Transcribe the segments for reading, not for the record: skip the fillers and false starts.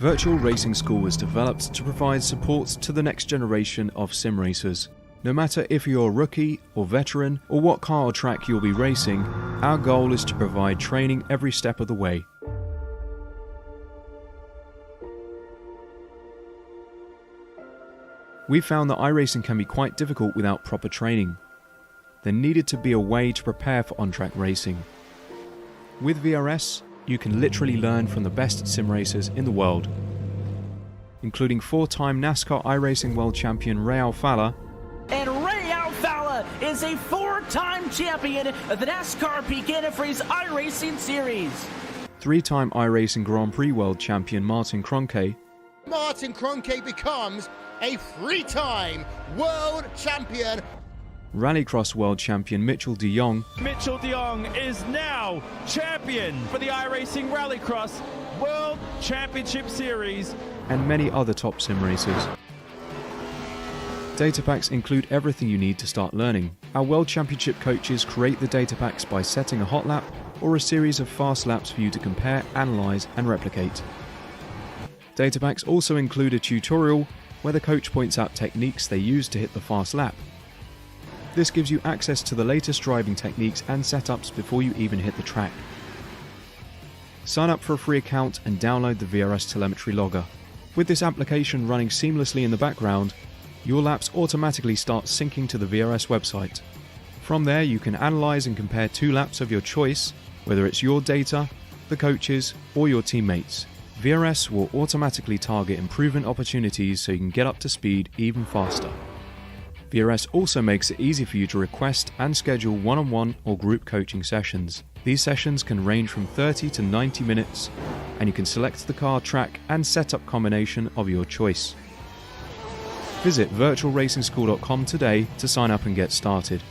Virtual Racing School was developed to provide support to the next generation of sim racers. No matter if you're a rookie or veteran or what car or track you'll be racing, our goal is to provide training every step of the way. We found that iRacing can be quite difficult without proper training. There needed to be a way to prepare for on-track racing. With VRS, you can literally learn from the best sim racers in the world, including 4-time NASCAR iRacing World Champion Ray Alfalla. And Ray Alfalla is a 4-time champion of the NASCAR Peak Antifreeze iRacing Series. 3-time iRacing Grand Prix World Champion Martin Kroenke. Martin Kroenke becomes a 3-time world champion. Rallycross World Champion Mitchell de Jong. Mitchell de Jong is now champion for the iRacing Rallycross World Championship Series. And many other top sim racers. Data packs include everything you need to start learning. Our World Championship coaches create the data packs by setting a hot lap or a series of fast laps for you to compare, analyze, and replicate. Data packs also include a tutorial where the coach points out techniques they use to hit the fast lap. This gives you access to the latest driving techniques and setups before you even hit the track. Sign up for a free account and download the VRS telemetry logger. With this application running seamlessly in the background, your laps automatically start syncing to the VRS website. From there, you can analyze and compare 2 laps of your choice, whether it's your data, the coaches, or your teammates. VRS will automatically target improvement opportunities so you can get up to speed even faster. VRS also makes it easy for you to request and schedule one-on-one or group coaching sessions. These sessions can range from 30 to 90 minutes, and you can select the car, track, and setup combination of your choice. Visit virtualracingschool.com today to sign up and get started.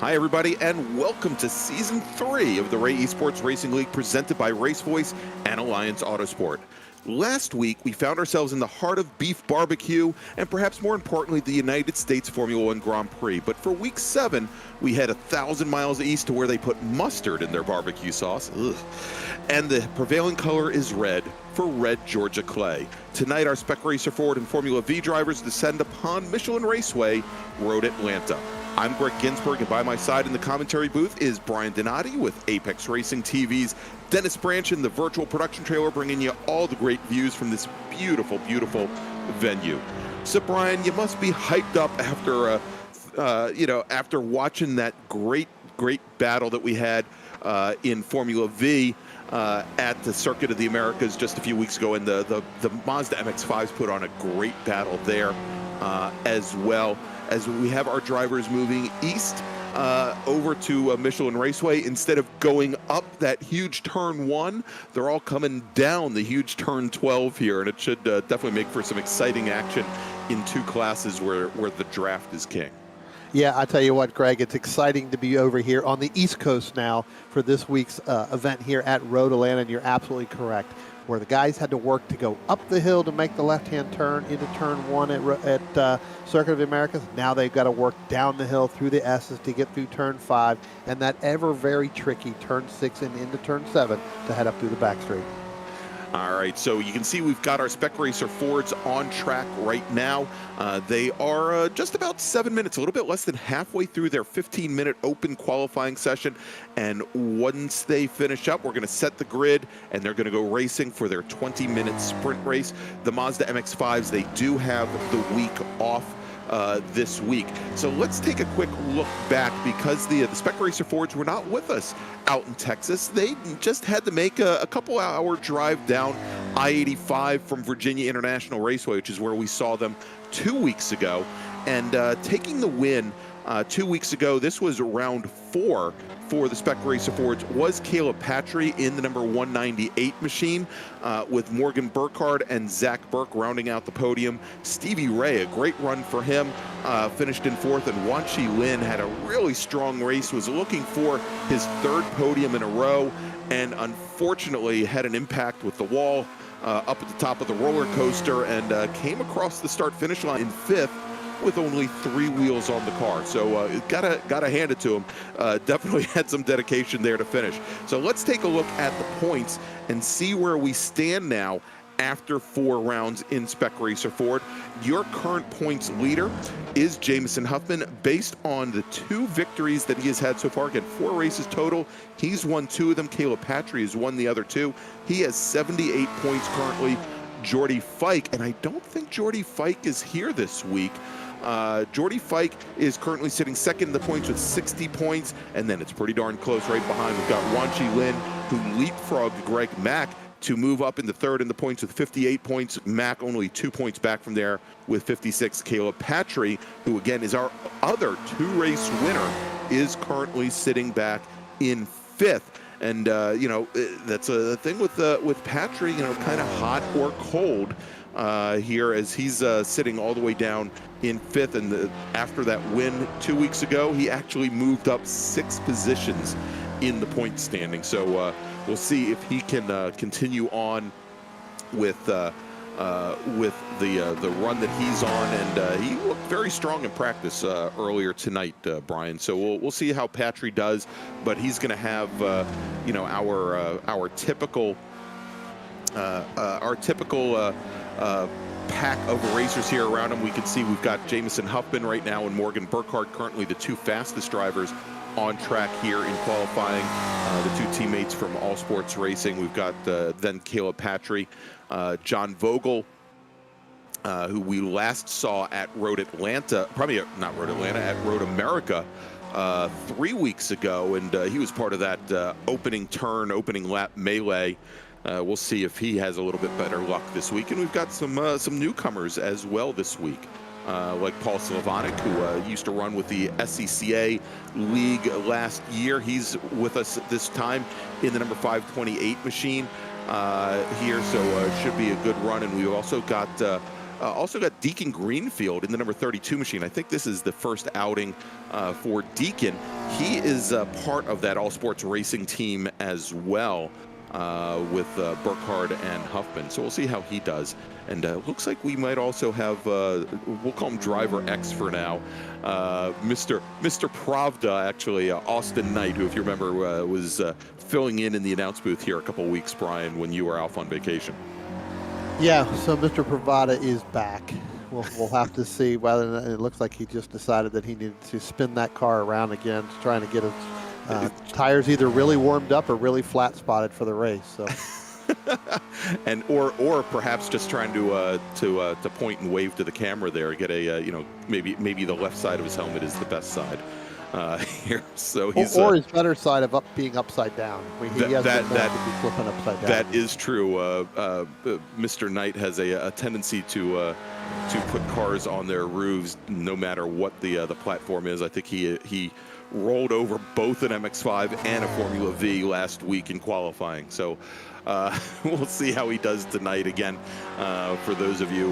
Hi everybody, and welcome to Season 3 of the Ray Esports Racing League presented by RaceVoice and Alliance Autosport. Last week, we found ourselves in the heart of beef barbecue, and perhaps more importantly, the United States Formula One Grand Prix. But for Week 7, we head 1,000 miles east to where they put mustard in their barbecue sauce. Ugh. And the prevailing color is red for Red Georgia Clay. Tonight, our Spec Racer Ford and Formula V drivers descend upon Michelin Raceway, Road Atlanta. I'm Greg Ginsburg, and by my side in the commentary booth is Brian Donati with Apex Racing TV's Dennis Branch in the virtual production trailer, bringing you all the great views from this beautiful, beautiful venue. So, Brian, you must be hyped up after, after watching that great battle that we had in Formula V at the Circuit of the Americas just a few weeks ago, and the Mazda MX-5s put on a great battle there as well. As we have our drivers moving east over to Michelin Raceway. Instead of going up that huge turn 1, they're all coming down the huge turn 12 here, and it should definitely make for some exciting action in 2 classes where the draft is king. Yeah, I tell you what, Greg, it's exciting to be over here on the East Coast now for this week's event here at Road Atlanta, and you're absolutely correct. Where the guys had to work to go up the hill to make the left-hand turn into turn 1 at Circuit of the Americas. Now they've got to work down the hill through the S's to get through turn 5 and that ever very tricky turn 6 and into turn 7 to head up through the back straight. All right, so you can see we've got our Spec Racer Fords on track right now. They are just about 7 minutes, a little bit less than halfway through their 15-minute open qualifying session. And once they finish up, we're going to set the grid, and they're going to go racing for their 20-minute sprint race. The Mazda MX-5s, they do have the week off this week. So let's take a quick look back, because the Spec Racer Fords were not with us out in Texas. They just had to make a couple-hour drive down I-85 from Virginia International Raceway, which is where we saw them 2 weeks ago, and taking the win 2 weeks ago. This was round 4 for the Spec Racer Fords, was Caleb Patry in the number 198 machine, with Morgan Burkhart and Zach Burke rounding out the podium. Stevie Ray, a great run for him, finished in 4th, and Wan Chi Lin had a really strong race, was looking for his 3rd podium in a row, and unfortunately had an impact with the wall up at the top of the roller coaster, and came across the start-finish line in 5th with only 3 wheels on the car. So gotta hand it to him. Definitely had some dedication there to finish. So let's take a look at the points and see where we stand now after 4 rounds in Spec Racer Ford. Your current points leader is Jameson Huffman, based on the 2 victories that he has had so far. Again, 4 races total. He's won 2 of them. Caleb Patry has won the other 2. He has 78 points currently. Jordy Fike, and I don't think Jordy Fike is here this week. Jordy Fike is currently sitting 2nd in the points with 60 points, and then it's pretty darn close right behind. We've got Wan Chi Lin, who leapfrogged Greg Mack to move up into 3rd in the points with 58 points. Mack only 2 points back from there with 56. Caleb Patry, who again is our other 2-race winner, is currently sitting back in 5th. And you know, that's a thing with Patry, you know, kind of hot or cold here, as he's sitting all the way down in 5th. And after that win 2 weeks ago, he actually moved up 6 positions in the point standing. So we'll see if he can continue on with the run that he's on, and he looked very strong in practice earlier tonight, Brian. So we'll see how Patry does, but he's going to have you know, our typical pack of racers here around him. We can see we've got Jameson Huffman right now and Morgan Burkhart, currently the 2 fastest drivers on track here in qualifying. The 2 teammates from All Sports Racing. We've got then Caleb Patry, John Vogel, who we last saw at Road Atlanta, probably not Road Atlanta, at Road America 3 weeks ago, and he was part of that opening lap melee. We'll see if he has a little bit better luck this week. And we've got some newcomers as well this week, like Paul Slavonic, who used to run with the SCCA League last year. He's with us this time in the number 528 machine here, so should be a good run. And we've also got Deacon Greenfield in the number 32 machine. I think this is the first outing for Deacon. He is part of that All Sports Racing team as well, with Burkhart and Huffman. So we'll see how he does. And looks like we might also have, we'll call him Driver X for now, Mr. Pravda, actually, Austin Knight, who, if you remember, was filling in the announce booth here a couple weeks, Brian, when you were off on vacation. Yeah, so Mr. Pravda is back. We'll have to see whether it looks like he just decided that he needed to spin that car around again, trying to get his tires either really warmed up or really flat spotted for the race. So, and or perhaps just trying to point and wave to the camera there, get a you know, maybe the left side of his helmet is the best side here. So he's or his better side of being upside down. He has to be flipping upside down. That is true. Mr. Knight has a tendency to put cars on their roofs no matter what the platform is. I think he rolled over both an MX-5 and a Formula V last week in qualifying. So we'll see how he does tonight. Again, for those of you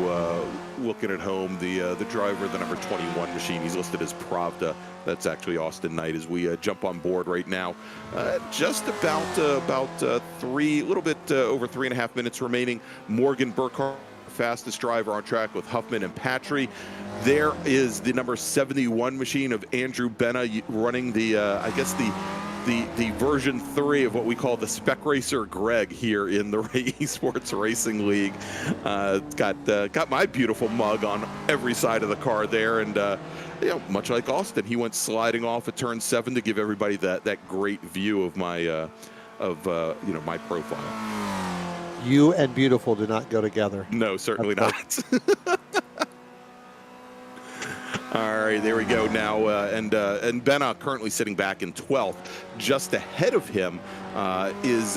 looking at home, the driver of the number 21 machine, he's listed as Pravda. That's actually Austin Knight, as we jump on board right now. Just about a little bit over 3.5 minutes remaining. Morgan Burkhart, fastest driver on track with Huffman and Patry. There is the number 71 machine of Andrew Benna running the I guess the version 3 of what we call the Spec Racer Greg here in the eSports Racing League. Got my beautiful mug on every side of the car there, and you know, much like Austin, he went sliding off at turn 7 to give everybody that great view of my you know, my profile. You and beautiful do not go together. No, certainly not. All right, there we go now. And Benna currently sitting back in 12th. Just ahead of him is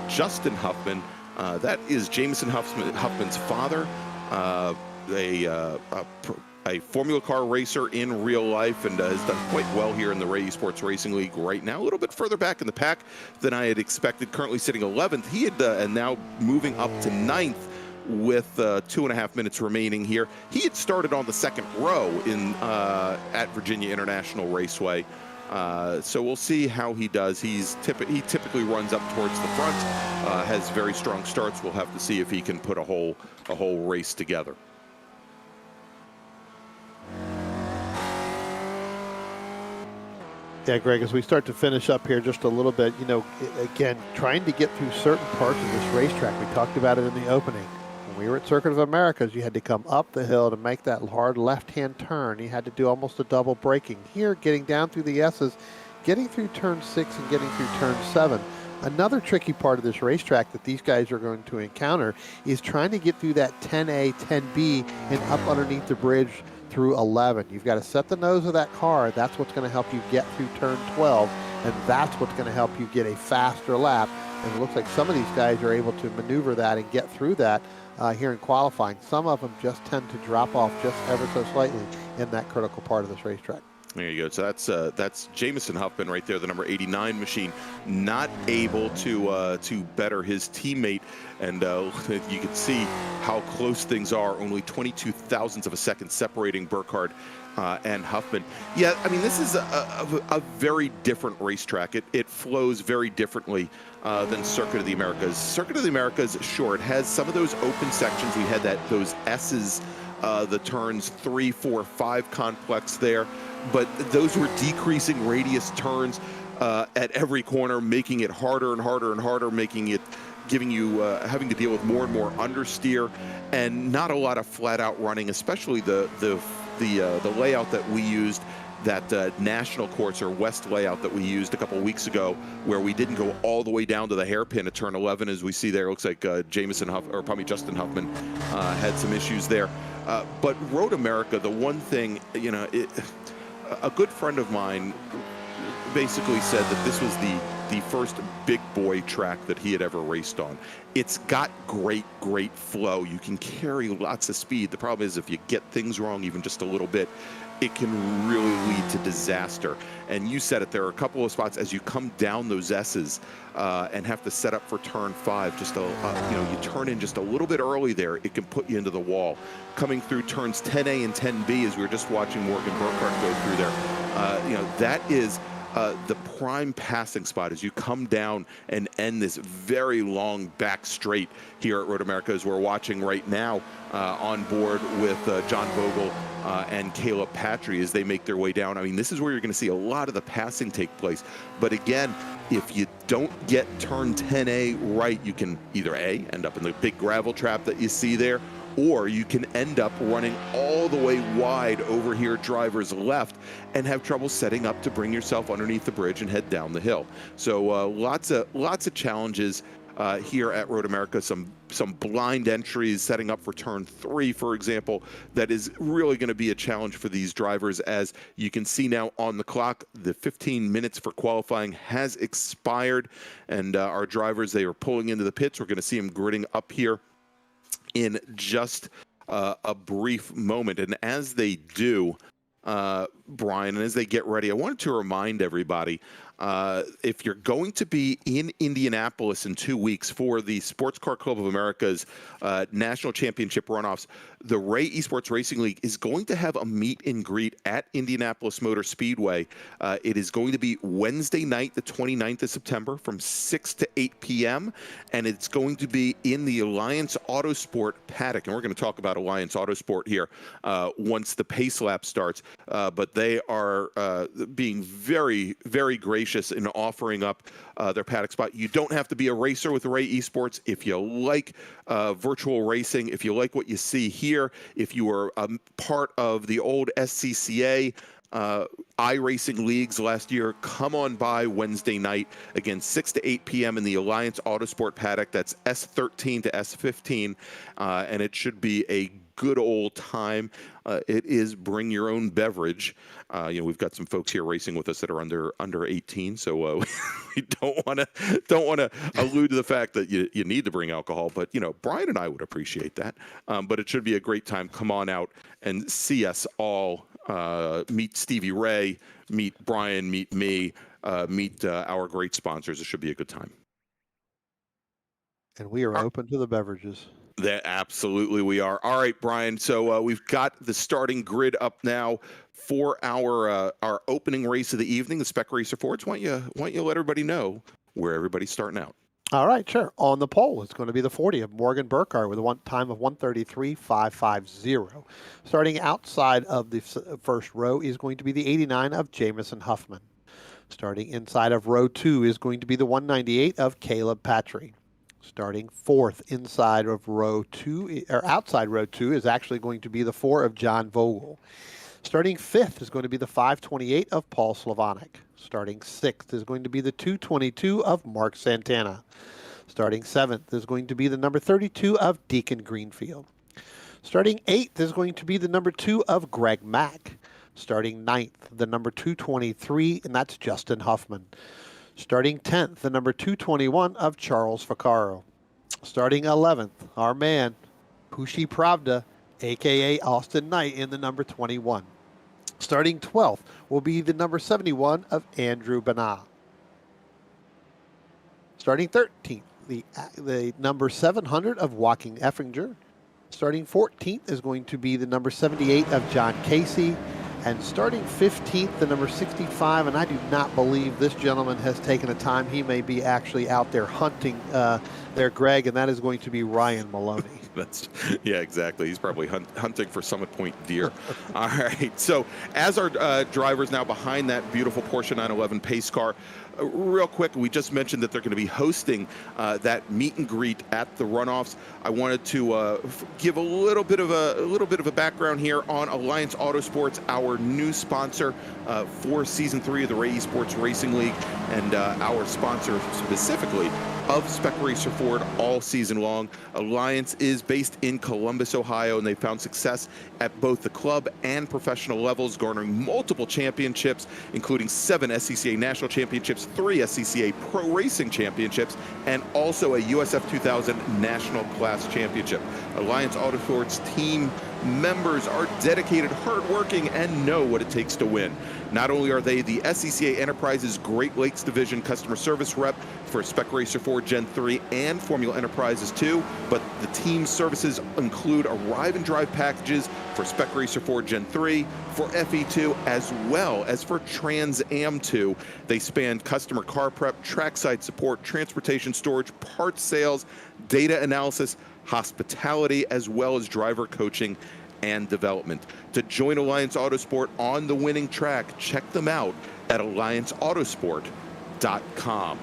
Justin Huffman. That is Jameson Huffman's father, a Formula Car racer in real life, and has done quite well here in the Ray Esports Racing League right now. A little bit further back in the pack than I had expected, currently sitting 11th. He had, and now moving up to 9th with 2.5 minutes remaining here. He had started on the second row in at Virginia International Raceway. So we'll see how he does. He typically runs up towards the front, has very strong starts. We'll have to see if he can put a whole race together. Yeah, Greg, as we start to finish up here just a little bit, you know, again, trying to get through certain parts of this racetrack. We talked about it in the opening. When we were at Circuit of Americas, you had to come up the hill to make that hard left-hand turn. You had to do almost a double braking. Here, getting down through the S's, getting through turn 6 and getting through turn 7. Another tricky part of this racetrack that these guys are going to encounter is trying to get through that 10A, 10B, and up underneath the bridge through 11. You've got to set the nose of that car. That's what's going to help you get through turn 12, and that's what's going to help you get a faster lap. And it looks like some of these guys are able to maneuver that and get through that here in qualifying. Some of them just tend to drop off just ever so slightly in that critical part of this racetrack. There you go. So that's Jameson Huffman right there, the number 89 machine, not able to better his teammate, and you can see how close things are. Only 22 thousandths of a second separating Burkhart and Huffman. Yeah, I mean, this is a very different racetrack. It flows very differently than Circuit of the Americas. Circuit of the Americas, sure, it has some of those open sections. We had those S's, the turns 3, 4, 5 complex there. But those were decreasing radius turns at every corner, making it harder and harder and harder, giving you having to deal with more and more understeer, and not a lot of flat out running, especially the layout that we used, that national course or west layout that we used a couple of weeks ago, where we didn't go all the way down to the hairpin at turn 11, as we see there. It looks like Justin Huffman had some issues there. But Road America, the one thing, you know, a good friend of mine basically said that this was the first big boy track that he had ever raced on. It's got great flow. You can carry lots of speed. The problem is if you get things wrong even just a little bit, it can really lead to disaster. And you said it, there are a couple of spots as you come down those S's and have to set up for turn 5, just you turn in just a little bit early there, it can put you into the wall. Coming through turns 10A and 10B, as we were just watching Morgan Burkhart go through there, that is the prime passing spot as you come down and end this very long back straight here at Road America, as we're watching right now on board with John Vogel and Caleb Patry as they make their way down. I mean, this is where you're going to see a lot of the passing take place. But again, if you don't get turn 10A right, you can either A, end up in the big gravel trap that you see there, or you can end up running all the way wide over here, driver's left, and have trouble setting up to bring yourself underneath the bridge and head down the hill. So lots of challenges here at Road America. Some blind entries, setting up for turn 3, for example, that is really going to be a challenge for these drivers. As you can see now on the clock, the 15 minutes for qualifying has expired, and our drivers, they are pulling into the pits. We're going to see them gridding up here in just a brief moment. And as they do, Brian, and as they get ready, I wanted to remind everybody, if you're going to be in Indianapolis in 2 weeks for the Sports Car Club of America's National Championship runoffs, the Ray Esports Racing League is going to have a meet and greet at Indianapolis Motor Speedway. It is going to be Wednesday night, the 29th of September, from 6 to 8 p.m., and it's going to be in the Alliance Autosport paddock. And we're going to talk about Alliance Autosport here once the pace lap starts. But they are being very, very gracious in offering up their paddock spot. You don't have to be a racer with Ray Esports. If you like virtual racing, if you like what you see here, if you are part of the old SCCA iRacing leagues last year, come on by Wednesday night, again 6 to 8 p.m. in the Alliance Autosport paddock. That's S13 to S15, and it should be a good old time. It is bring your own beverage. We've got some folks here racing with us that are under 18, so we don't want to allude to the fact that you need to bring alcohol. But Brian and I would appreciate that. But it should be a great time. Come on out and see us all. Meet Stevie Ray, meet Brian, meet me, meet our great sponsors. It should be a good time. And we are open to the beverages. Absolutely we are. All right, Brian. So we've got the starting grid up now for our opening race of the evening, the Spec Racer Fords. Why don't you let everybody know where everybody's starting out? All right, sure. On the pole, it's going to be the 40 of Morgan Burkhart with a time of 1:33.550. Starting outside of the first row is going to be the 89 of Jameson Huffman. Starting inside of row 2 is going to be the 198 of Caleb Patry. Starting fourth inside of row 2, or outside row 2, is actually going to be the 4 of John Vogel. Starting fifth is going to be the 528 of Paul Slavonic. Starting sixth is going to be the 222 of Mark Santana. Starting seventh is going to be the number 32 of Deacon Greenfield. Starting eighth is going to be the number 2 of Greg Mack. Starting ninth, the number 223, and that's Justin Huffman. Starting 10th, the number 221 of Charles Vaccaro. Starting 11th, our man, Pushi Pravda, a.k.a. Austin Knight, in the number 21. Starting 12th will be the number 71 of Andrew Banah. Starting 13th, the number 700 of Joaquin Effinger. Starting 14th is going to be the number 78 of John Casey. And starting 15th, the number 65, and I do not believe this gentleman has taken a time. He may be actually out there hunting there, Greg, and that is going to be Ryan Maloney. Yeah, exactly. He's probably hunting for Summit Point deer. All right. So as our drivers now behind that beautiful Porsche 911 pace car, real quick, we just mentioned that they're going to be hosting that meet and greet at the runoffs. I wanted to give a little bit of a background here on Alliance Autosports, our new sponsor for Season 3 of the Ray eSports Racing League, and our sponsor specifically of Spec Racer Ford all season long. Alliance is based in Columbus, Ohio, and they found success at both the club and professional levels, garnering multiple championships, including 7 SCCA National Championships, 3 SCCA Pro Racing Championships, and also a USF 2000 National Class Championship. Alliance Autosports team members are dedicated, hardworking, and know what it takes to win. Not only are they the SCCA Enterprises Great Lakes Division customer service rep for Spec Racer 4 Gen 3 and Formula Enterprises 2, but the team services include arrive and drive packages for Spec Racer 4 Gen 3, for FE2, as well as for Trans Am 2. They span customer car prep, trackside support, transportation storage, parts sales, data analysis, hospitality, as well as driver coaching and development. To join Alliance Autosport on the winning track, check them out at allianceautosport.com.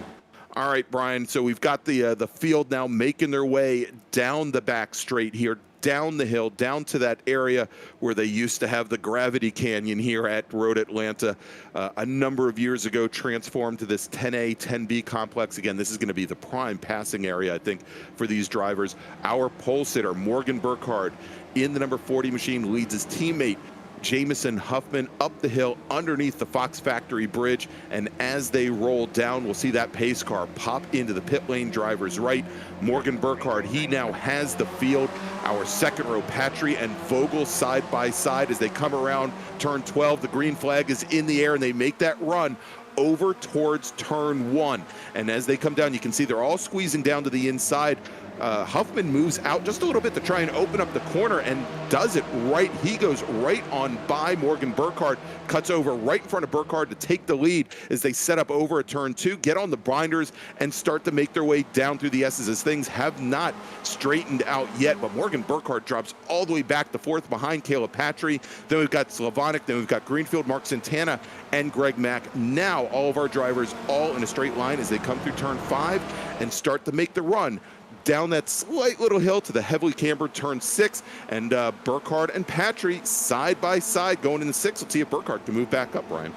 All right, Brian, so we've got the field now making their way down the back straight here, down the hill, down to that area where they used to have the Gravity Canyon here at Road Atlanta a number of years ago, transformed to this 10A, 10B complex. Again, this is going to be the prime passing area, I think, for these drivers. Our pole sitter, Morgan Burkhart, in the number 40 machine, leads his teammate, Jameson Huffman, up the hill underneath the Fox Factory Bridge, and as they roll down, we'll see that pace car pop into the pit lane driver's right. Morgan Burkhart, he now has the field. Our second row, Patry and Vogel side by side as they come around turn 12. The green flag is in the air, and they make that run over towards turn 1. And as they come down, you can see they're all squeezing down to the inside. Huffman moves out just a little bit to try and open up the corner and does it right. He goes right on by Morgan Burkhart, cuts over right in front of Burkhart to take the lead as they set up over at turn 2, get on the binders, and start to make their way down through the S's as things have not straightened out yet. But Morgan Burkhart drops all the way back to 4th behind Caleb Patry. Then we've got Slavonic, then we've got Greenfield, Mark Santana, and Greg Mack. Now all of our drivers all in a straight line as they come through turn 5 and start to make the run down that slight little hill to the heavily cambered turn 6, and Burkhart and Patry side by side going in the 6. Let's see if Burkhart can move back up, Brian.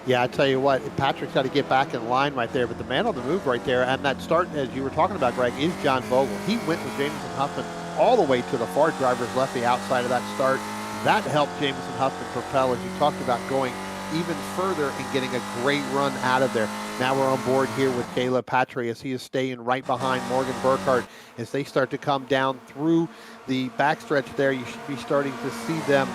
Yeah, I tell you what, Patrick's got to get back in line right there, but the man on the move right there, and that start, as you were talking about, Greg, is John Vogel. He went with Jameson Huffman all the way to the far driver's left, the outside of that start. That helped Jameson Huffman propel, as you talked about, going even further and getting a great run out of there. Now we're on board here with Caleb Patry as he is staying right behind Morgan Burkhart as they start to come down through the backstretch there. You should be starting to see them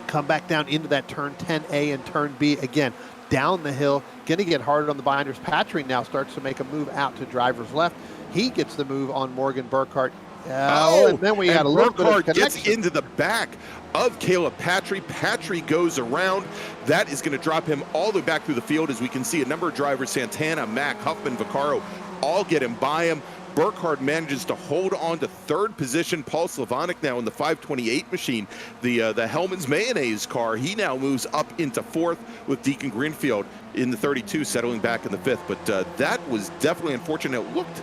come back down into that turn 10A and turn B again. Down the hill, going to get hard on the binders. Patry now starts to make a move out to driver's left. He gets the move on Morgan Burkhart. And then we had a little bit of connection. Gets into the back of Caleb Patry. Patry goes around. That is going to drop him all the way back through the field. As we can see, a number of drivers, Santana, Mack, Huffman, Vaccaro, all get him by him. Burkhart manages to hold on to third position. Paul Slavonic now in the 528 machine, the Hellman's Mayonnaise car. He now moves up into fourth with Deacon Greenfield in the 32, settling back in the fifth. But that was definitely unfortunate. It looked,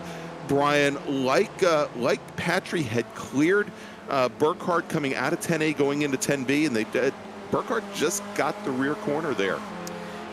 Brian, like Patry had cleared Burkhart coming out of 10A going into 10B, and Burkhart just got the rear corner there.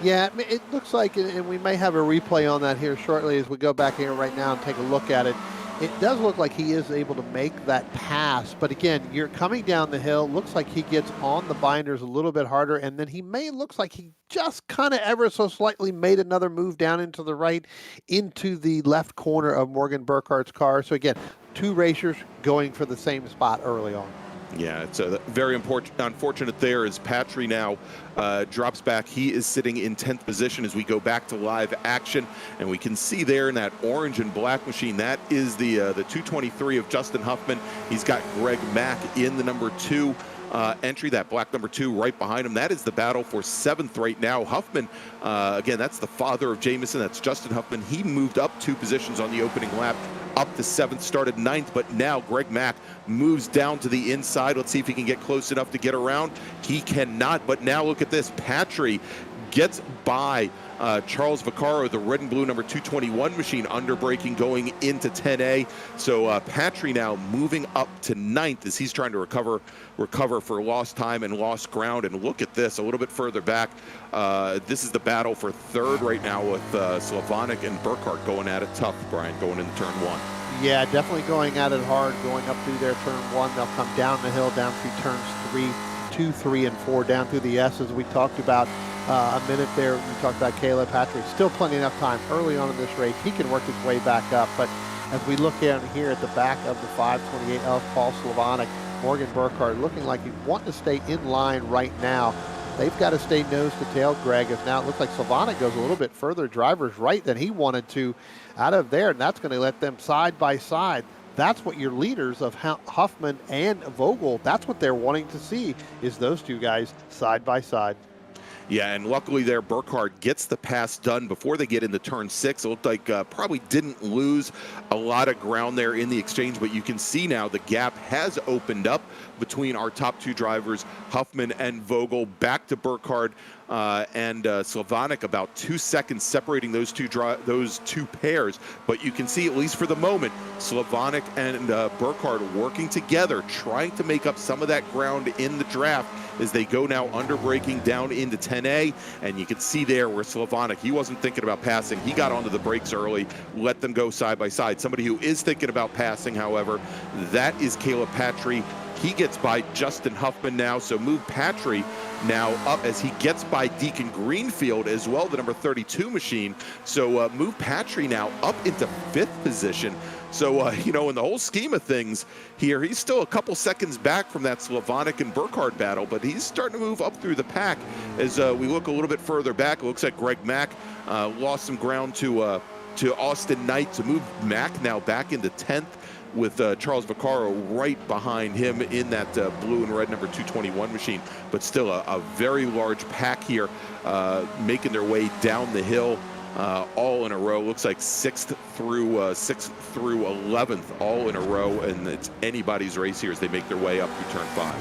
Yeah, it looks like, and we may have a replay on that here shortly as we go back here right now and take a look at it. It does look like he is able to make that pass, but again, you're coming down the hill. Looks like he gets on the binders a little bit harder, and then looks like he just kind of ever so slightly made another move down into the right, into the left corner of Morgan Burkhart's car. So again, two racers going for the same spot early on. Yeah, it's very unfortunate there as Patry now drops back. He is sitting in 10th position as we go back to live action. And we can see there in that orange and black machine, that is the 223 of Justin Huffman. He's got Greg Mack in the number 2 entry, that black number 2 right behind him. That is the battle for 7th right now. Huffman, again, that's the father of Jameson. That's Justin Huffman. He moved up 2 positions on the opening lap, up to 7th, started 9th, but now Greg Mack moves down to the inside. Let's see if he can get close enough to get around. He cannot, but now look at this. Patry gets by Charles Vaccaro, the red and blue number 221 machine, under braking going into 10A. So Patry now moving up to 9th as he's trying to recover for lost time and lost ground. And look at this, a little bit further back. This is the battle for 3rd right now with Slavonic and Burkhart going at it tough, Brian, going into turn 1. Yeah, definitely going at it hard, going up through their turn 1. They'll come down the hill, down through turns 2, 3, and 4, down through the S's we talked about. A minute there, we talked about Caleb Patry. Still plenty enough time early on in this race. He can work his way back up. But as we look down here at the back of the 528 of Paul Slavonic, Morgan Burkhart looking like he's wanting to stay in line right now. They've got to stay nose to tail, Greg, as now it looks like Slavonic goes a little bit further driver's right than he wanted to out of there, and that's going to let them side by side. That's what your leaders of Huffman and Vogel, that's what they're wanting to see, is those two guys side by side. Yeah, and luckily there, Burkhart gets the pass done before they get into turn 6. It looked like probably didn't lose a lot of ground there in the exchange, but you can see now the gap has opened up between our top 2 drivers, Huffman and Vogel. Back to Burkhart and Slavonic, about 2 seconds separating those two pairs. But you can see, at least for the moment, Slavonic and Burkhart working together, trying to make up some of that ground in the draft as they go now under braking down into 10A. And you can see there where Slavonic, he wasn't thinking about passing. He got onto the brakes early, let them go side by side. Somebody who is thinking about passing, however, that is Caleb Patry. He gets by Justin Huffman now, so move Patry now up as he gets by Deacon Greenfield as well, the number 32 machine. So move Patry now up into 5th position. So, in the whole scheme of things here, he's still a couple seconds back from that Slavonic and Burkhart battle, but he's starting to move up through the pack. As we look a little bit further back, it looks like Greg Mack lost some ground to Austin Knight, to move Mack now back into 10th. With Charles Vaccaro right behind him in that blue and red number 221 machine. But still a very large pack here, making their way down the hill all in a row. Looks like 6th through 11th all in a row, and it's anybody's race here as they make their way up through turn 5.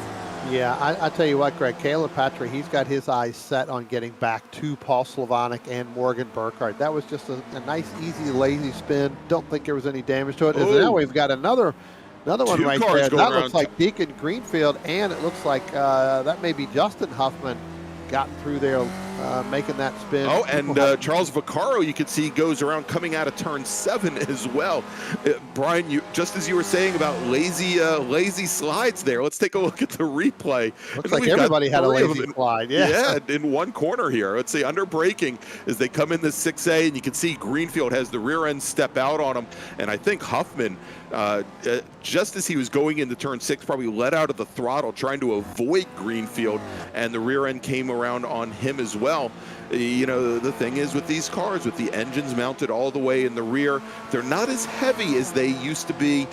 Yeah, I tell you what, Greg, Caleb Patry, he's got his eyes set on getting back to Paul Slavonic and Morgan Burkhart. That was just a nice, easy, lazy spin. Don't think there was any damage to it. And now we've got another one right there. That looks like Deacon Greenfield, and it looks like that may be Justin Huffman got through there making that spin. Oh, and Charles Vaccaro, you can see, goes around coming out of turn 7 as well. Brian, just as you were saying about lazy slides there, let's take a look at the replay. Looks like everybody had a lazy slide. Yeah, in one corner here. Let's see, under braking as they come in the 6A, and you can see Greenfield has the rear end step out on him, and I think Huffman, just as he was going into turn 6, probably let out of the throttle trying to avoid Greenfield, and the rear end came around on him as well. You know, the thing is with these cars, with the engines mounted all the way in the rear, they're not as heavy as they used to be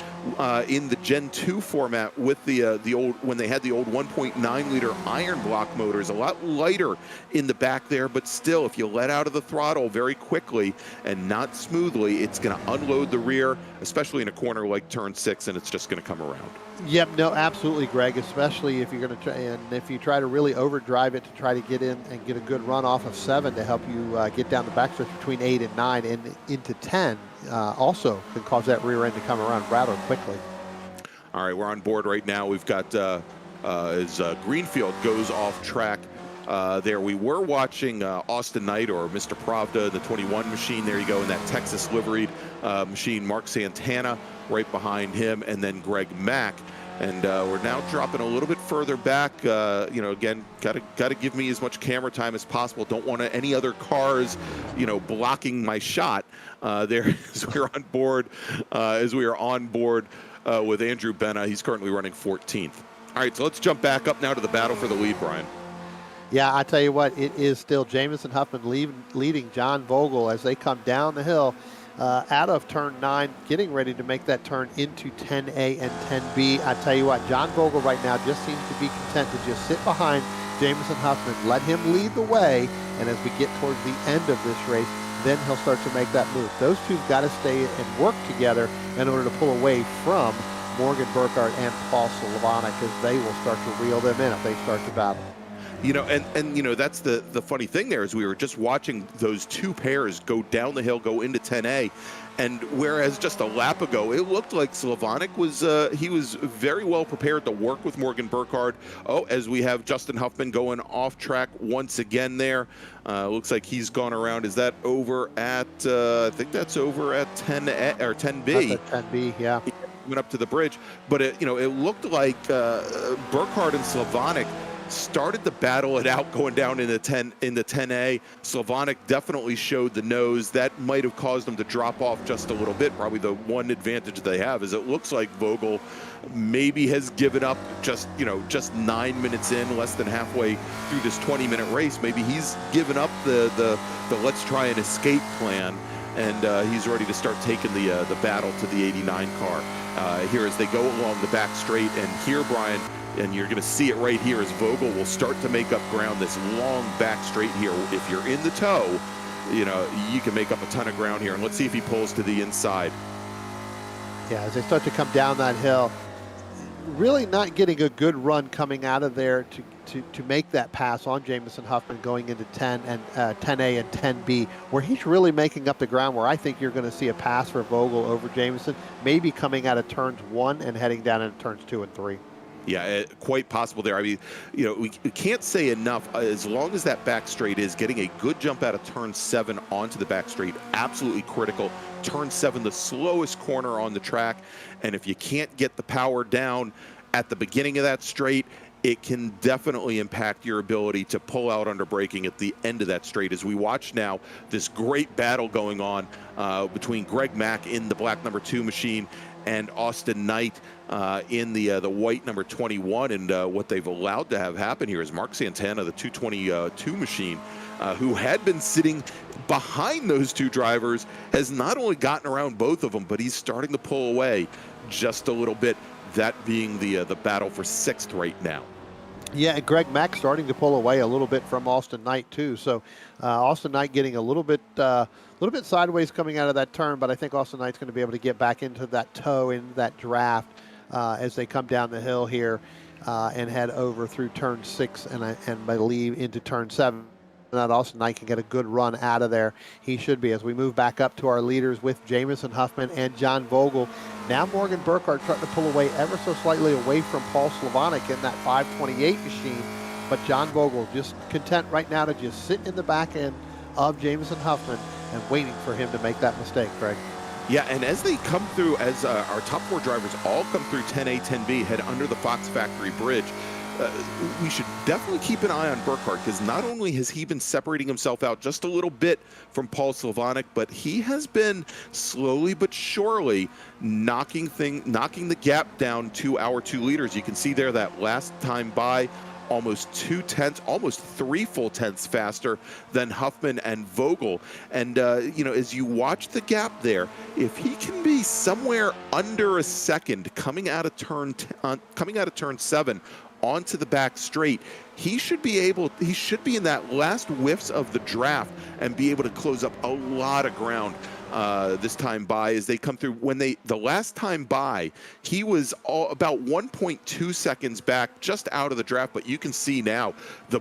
in the Gen 2 format with the old, when they had the old 1.9 liter iron block motors. A lot lighter in the back there, but still, if you let out of the throttle very quickly and not smoothly, it's going to unload the rear, especially in a corner like turn 6, and it's just going to come around. Yep, no, absolutely, Greg, especially if you're going to try, and if you try to really overdrive it to try to get in and get a good run off of 7 to help you get down the backstretch between 8 and 9 and into 10, also can cause that rear end to come around rather quickly. All right, we're on board right now. We've got as Greenfield goes off track there. We were watching Austin Knight, or Mr. Pravda, the 21 machine. There you go, in that Texas liveried machine. Mark Santana right behind him, and then Greg Mack. And we're now dropping a little bit further back. You know, again, gotta give me as much camera time as possible. Don't want any other cars, you know, blocking my shot there as we're on board. With Andrew Benna. He's currently running 14th. All right, so let's jump back up now to the battle for the lead, Brian. Yeah, I tell you what, it is still Jameson Huffman leading John Vogel as they come down the hill out of turn 9, getting ready to make that turn into 10A and 10B. I tell you what, John Vogel right now just seems to be content to just sit behind Jameson Huffman, let him lead the way, and as we get towards the end of this race, then he'll start to make that move. Those two've got to stay and work together in order to pull away from Morgan Burkhart and Paul Slavonic, as they will start to reel them in if they start to battle. You know, and you know, that's the funny thing there is we were just watching those two pairs go down the hill, go into 10A, and whereas just a lap ago it looked like Slavonic was he was very well prepared to work with Morgan Burkhart. Oh, as we have Justin Huffman going off track once again there. Looks like he's gone around. Is that over at I think that's over at 10A or 10B. That's at 10B, yeah. Went up to the bridge, but it looked like Burkhart and Slavonic started to battle it out going down into 10A. Slavonic definitely showed the nose. That might have caused them to drop off just a little bit. Probably the one advantage they have is it looks like Vogel maybe has given up just 9 minutes in, less than halfway through this 20-minute race. Maybe he's given up the let's try and escape plan, and he's ready to start taking the battle to the 89 car here as they go along the back straight. And here, Brian, and you're going to see it right here as Vogel will start to make up ground this long back straight here. If you're in the tow, you know, you can make up a ton of ground here. And let's see if he pulls to the inside. Yeah, as they start to come down that hill, really not getting a good run coming out of there to make that pass on Jameson Huffman going into 10 and 10A and 10B, where he's really making up the ground, where I think you're going to see a pass for Vogel over Jameson, maybe coming out of turns 1 and heading down into turns 2 and 3. Yeah, quite possible there. I mean, you know, we can't say enough. As long as that back straight is getting a good jump out of turn 7 onto the back straight, absolutely critical. Turn 7, the slowest corner on the track. And if you can't get the power down at the beginning of that straight, it can definitely impact your ability to pull out under braking at the end of that straight. As we watch now, this great battle going on between Greg Mack in the black number 2 machine and Austin Knight in the white number 21. And what they've allowed to have happen here is Mark Santana, the 222 machine, who had been sitting behind those two drivers, has not only gotten around both of them, but he's starting to pull away just a little bit, that being the battle for 6th right now. Yeah, and Greg Mack starting to pull away a little bit from Austin Knight too. So Austin Knight getting a little bit sideways coming out of that turn, but I think Austin Knight's going to be able to get back into that tow, into that draft as they come down the hill here and head over through turn 6 and I believe into turn 7. That Austin Knight can get a good run out of there. He should be, as we move back up to our leaders with Jameson Huffman and John Vogel. Now Morgan Burkhart starting to pull away ever so slightly away from Paul Slavonic in that 528 machine. but John Vogel just content right now to just sit in the back end of Jameson Huffman and waiting for him to make that mistake, Greg. Yeah, and as they come through, as our top 4 drivers all come through 10A, 10B, head under the Fox Factory Bridge, we should definitely keep an eye on Burkhart, because not only has he been separating himself out just a little bit from Paul Slavonic, but he has been slowly but surely knocking the gap down to our 2 leaders. You can see there that last time by, almost 2 tenths, almost 3 full tenths faster than Huffman and Vogel. And as you watch the gap there, if he can be somewhere under a second coming out of turn 7 onto the back straight, he should be in that last whiffs of the draft and be able to close up a lot of ground this time by as they come through. The last time by, he was about 1.2 seconds back just out of the draft, but you can see now the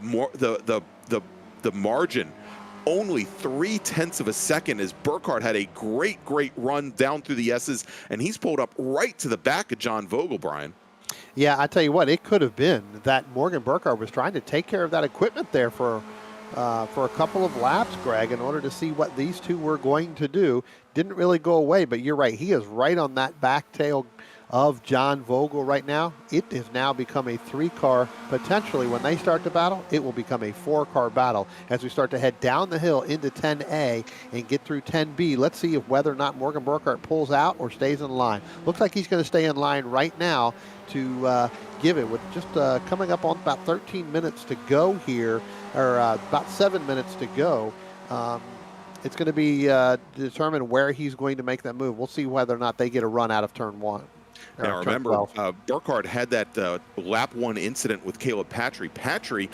margin only 0.3 of a second, as Burkhart had a great run down through the S's, and he's pulled up right to the back of John Vogel, Brian. Yeah, I tell you what, it could have been that Morgan Burkhart was trying to take care of that equipment there for a couple of laps, Greg, in order to see what these two were going to do. Didn't really go away, but you're right. He is right on that back tail of John Vogel right now. It has now become a 3-car. Potentially, when they start the battle, it will become a 4-car battle as we start to head down the hill into 10A and get through 10B. Let's see if whether or not Morgan Burkhart pulls out or stays in line. Looks like he's going to stay in line right now to give it with just coming up on about 13 minutes to go here, or about 7 minutes to go. It's going to be determined where he's going to make that move. We'll see whether or not they get a run out of turn 1. Now remember, Burkhart had that lap 1 incident with Caleb Patry. Patry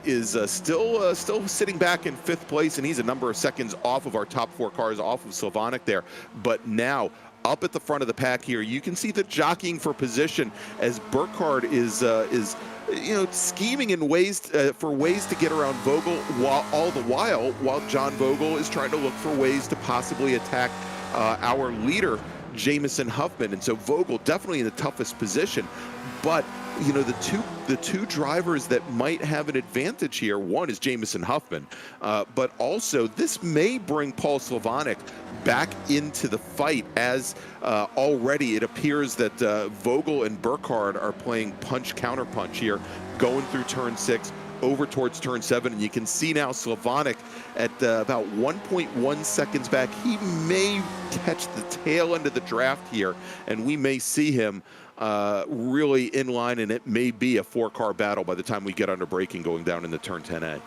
is still sitting back in 5th place, and he's a number of seconds off of our top 4 cars, off of Slavonic there. But now, up at the front of the pack here, you can see the jockeying for position as Burkhart is scheming in ways to get around Vogel, while John Vogel is trying to look for ways to possibly attack our leader, Jameson Huffman. And so Vogel definitely in the toughest position. But the two drivers that might have an advantage here, one is Jameson Huffman, but also this may bring Paul Slavonic back into the fight, as already it appears that Vogel and Burkhart are playing punch-counterpunch here, going through turn 6, over towards turn 7, and you can see now Slavonic at about 1.1 seconds back. He may catch the tail end of the draft here, and we may see him really in line, and it may be a 4-car battle by the time we get under braking going down into turn 10A.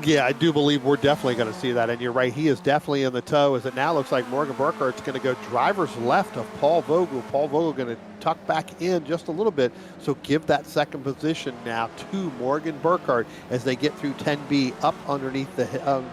Yeah, I do believe we're definitely going to see that, and you're right. He is definitely in the tow, as it now looks like Morgan Burkhart's going to go driver's left of Paul Vogel. Paul Vogel going to tuck back in just a little bit, so give that second position now to Morgan Burkhart as they get through 10B up underneath the hill,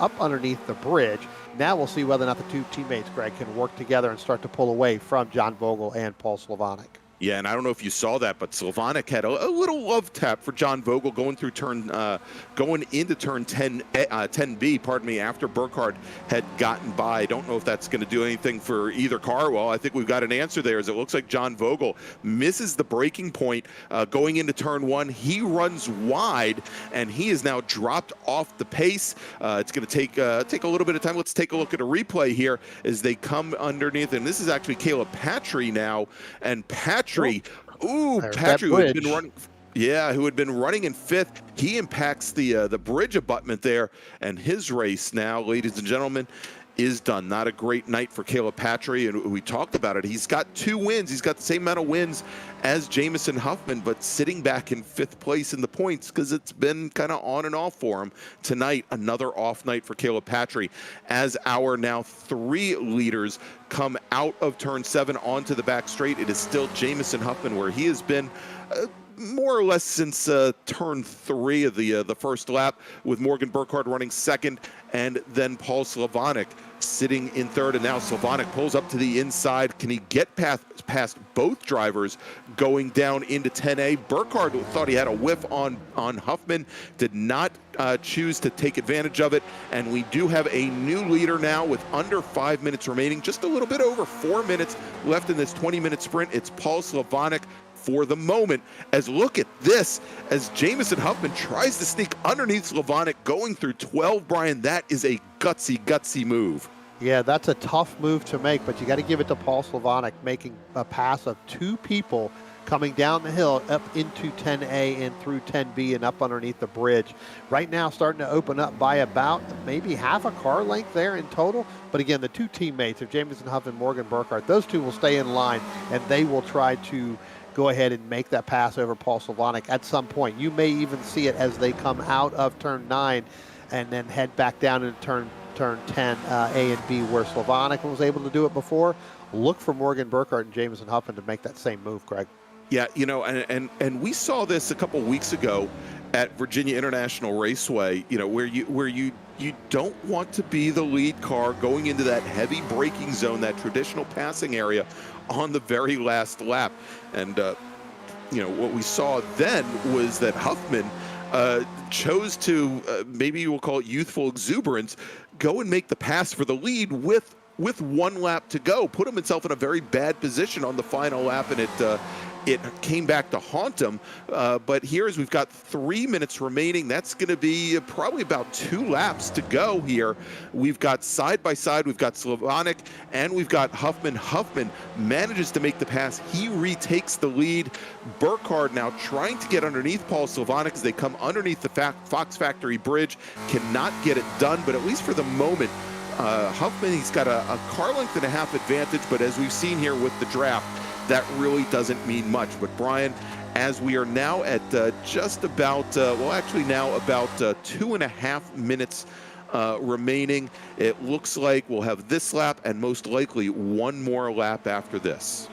up underneath the bridge. Now we'll see whether or not the two teammates, Greg, can work together and start to pull away from John Vogel and Paul Slavonic. Yeah, and I don't know if you saw that, but Slavonic had a little love tap for John Vogel going into turn 10B, pardon me, after Burkhart had gotten by. I don't know if that's going to do anything for either car. Well, I think we've got an answer there, as it looks like John Vogel misses the braking point going into turn 1. He runs wide, and he is now dropped off the pace. It's going to take a little bit of time. Let's take a look at a replay here as they come underneath, and this is actually Caleb Patry now, and Patry, who had been running. Yeah, who had been running in 5th. He impacts the bridge abutment there, and his race now, ladies and gentlemen, is done. Not a great night for Caleb Patry, and we talked about it. He's got 2 wins. He's got the same amount of wins as Jameson Huffman, but sitting back in 5th place in the points because it's been kind of on and off for him. Tonight, another off night for Caleb Patry, as our now 3 leaders come out of turn 7 onto the back straight. It is still Jameson Huffman, where he has been more or less since turn 3 of the first lap, with Morgan Burkhart running 2nd, and then Paul Slavonic sitting in 3rd. And now Slavonic pulls up to the inside. Can he get past both drivers going down into 10A? Burkhart thought he had a whiff on Huffman, did not choose to take advantage of it. And we do have a new leader now with under 5 minutes remaining, just a little bit over 4 minutes left in this 20-minute sprint. It's Paul Slavonic, for the moment. As look at this, as Jameson Huffman tries to sneak underneath Slavonic, going through 12, Brian, that is a gutsy move. Yeah, that's a tough move to make, but you got to give it to Paul Slavonic, making a pass of 2 people coming down the hill up into 10A and through 10B and up underneath the bridge. Right now starting to open up by about maybe half a car length there in total. But again, the 2 teammates of Jameson Huffman and Morgan Burkhart, those 2 will stay in line and they will try to go ahead and make that pass over Paul Slavonic at some point. You may even see it as they come out of turn 9 and then head back down into turn 10 A and B where Slavonic was able to do it before. Look for Morgan Burkhart and Jameson Huffman to make that same move, Greg. Yeah, you know, and we saw this a couple weeks ago at Virginia International Raceway, you know, where you don't want to be the lead car going into that heavy braking zone, that traditional passing area on the very last lap. And, you know, what we saw then was that Huffman chose to, maybe we'll call it youthful exuberance, go and make the pass for the lead with 1 lap to go, put himself in a very bad position on the final lap, and it came back to haunt him. But here, as we've got 3 minutes remaining, that's going to be probably about 2 laps to go here. We've got side by side, we've got Slavonic and we've got Huffman. Huffman manages to make the pass. He retakes the lead. Burkhart now trying to get underneath Paul Slavonic as they come underneath the Fox Factory Bridge. Cannot get it done, but at least for the moment, Huffman, he's got a car length and a half advantage, but as we've seen here with the draft, that really doesn't mean much. But Brian, as we are now at just about, well, actually now about 2.5 minutes remaining, it looks like we'll have this lap and most likely 1 more lap after this.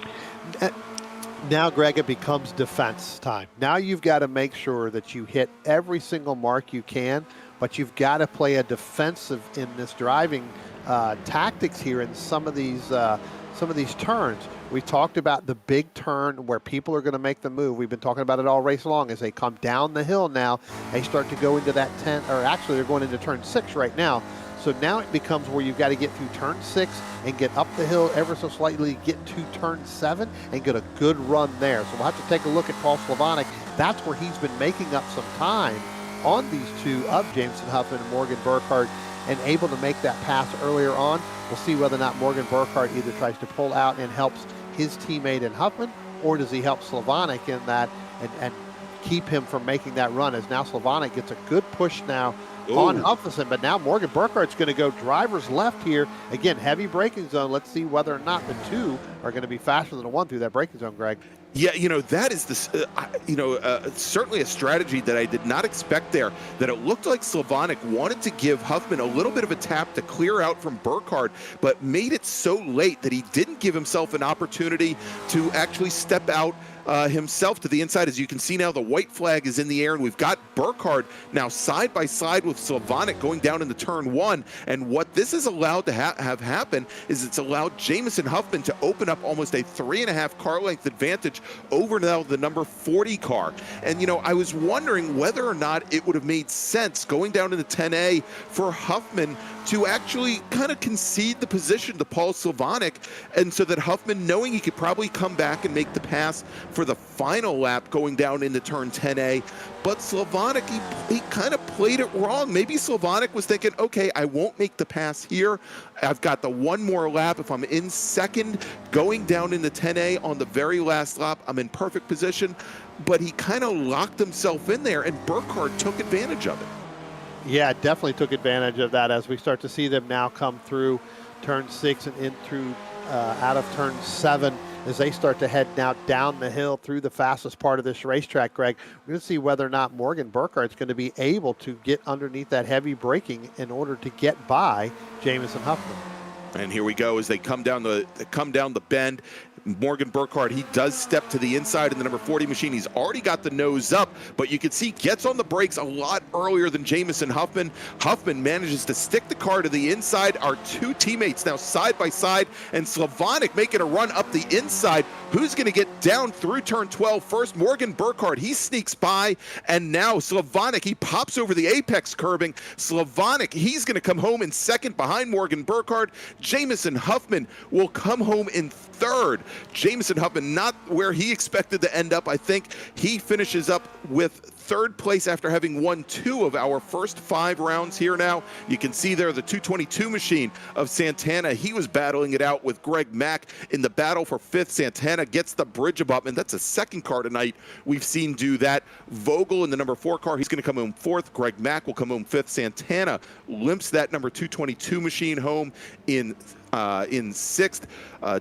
Now, Greg, it becomes defense time. Now you've got to make sure that you hit every single mark you can, but you've got to play a defensive in this driving tactics here in some of these turns. We talked about the big turn where people are going to make the move. We've been talking about it all race long. As they come down the hill now, they start to go into that 10, or actually they're going into turn 6 right now. So now it becomes where you've got to get through turn 6 and get up the hill ever so slightly, get to turn 7 and get a good run there. So we'll have to take a look at Paul Slavonic. That's where he's been making up some time on these 2 of Jameson Huffman and Morgan Burkhart, and able to make that pass earlier on. We'll see whether or not Morgan Burkhart either tries to pull out and helps his teammate in Huffman, or does he help Slavonic in that and keep him from making that run, as now Slavonic gets a good push now on Huffman, but now Morgan Burkhart's going to go driver's left here. Again, heavy braking zone. Let's see whether or not the 2 are going to be faster than the 1 through that braking zone, Greg. Yeah, you know, that is certainly a strategy that I did not expect there, that it looked like Slavonic wanted to give Huffman a little bit of a tap to clear out from Burkhart, but made it so late that he didn't give himself an opportunity to actually step out himself to the inside. As you can see now, the white flag is in the air, and we've got Burkhart now side by side with Slavonic going down into turn 1. And what this has allowed to have happen is it's allowed Jameson Huffman to open up almost a 3.5 car length advantage over now the number 40 car. And, you know, I was wondering whether or not it would have made sense going down into 10A for Huffman to actually kind of concede the position to Paul Slavonic, and so that Huffman, knowing he could probably come back and make the pass for the final lap going down into turn 10A, but Slavonic, he kind of played it wrong. Maybe Slavonic was thinking, okay, I won't make the pass here. I've got the 1 more lap. If I'm in second going down into 10A on the very last lap, I'm in perfect position. But he kind of locked himself in there, and Burkhart took advantage of it. Yeah, definitely took advantage of that, as we start to see them now come through turn 6 and in through out of turn 7 as they start to head now down the hill through the fastest part of this racetrack, Greg. We're going to see whether or not Morgan Burkhart is going to be able to get underneath that heavy braking in order to get by Jameson Huffman. And here we go as they come down the bend. Morgan Burkhart, he does step to the inside in the number 40 machine. He's already got the nose up, but you can see gets on the brakes a lot earlier than Jameson Huffman. Huffman manages to stick the car to the inside. Our 2 teammates now side by side, and Slavonic making a run up the inside. Who's going to get down through turn 12 first? Morgan Burkhart, he sneaks by, and now Slavonic, he pops over the apex curbing. Slavonic, he's going to come home in second behind Morgan Burkhart. Jameson Huffman will come home in third. Jameson Huffman, not where he expected to end up. I think he finishes up with third place after having won 2 of our first 5 rounds here now. You can see there the 222 machine of Santana. He was battling it out with Greg Mack in the battle for 5th. Santana gets the bridge abutment. That's a second car tonight we've seen do that. Vogel in the number 4 car, he's going to come home 4th. Greg Mack will come home 5th. Santana limps that number 222 machine home in 6th.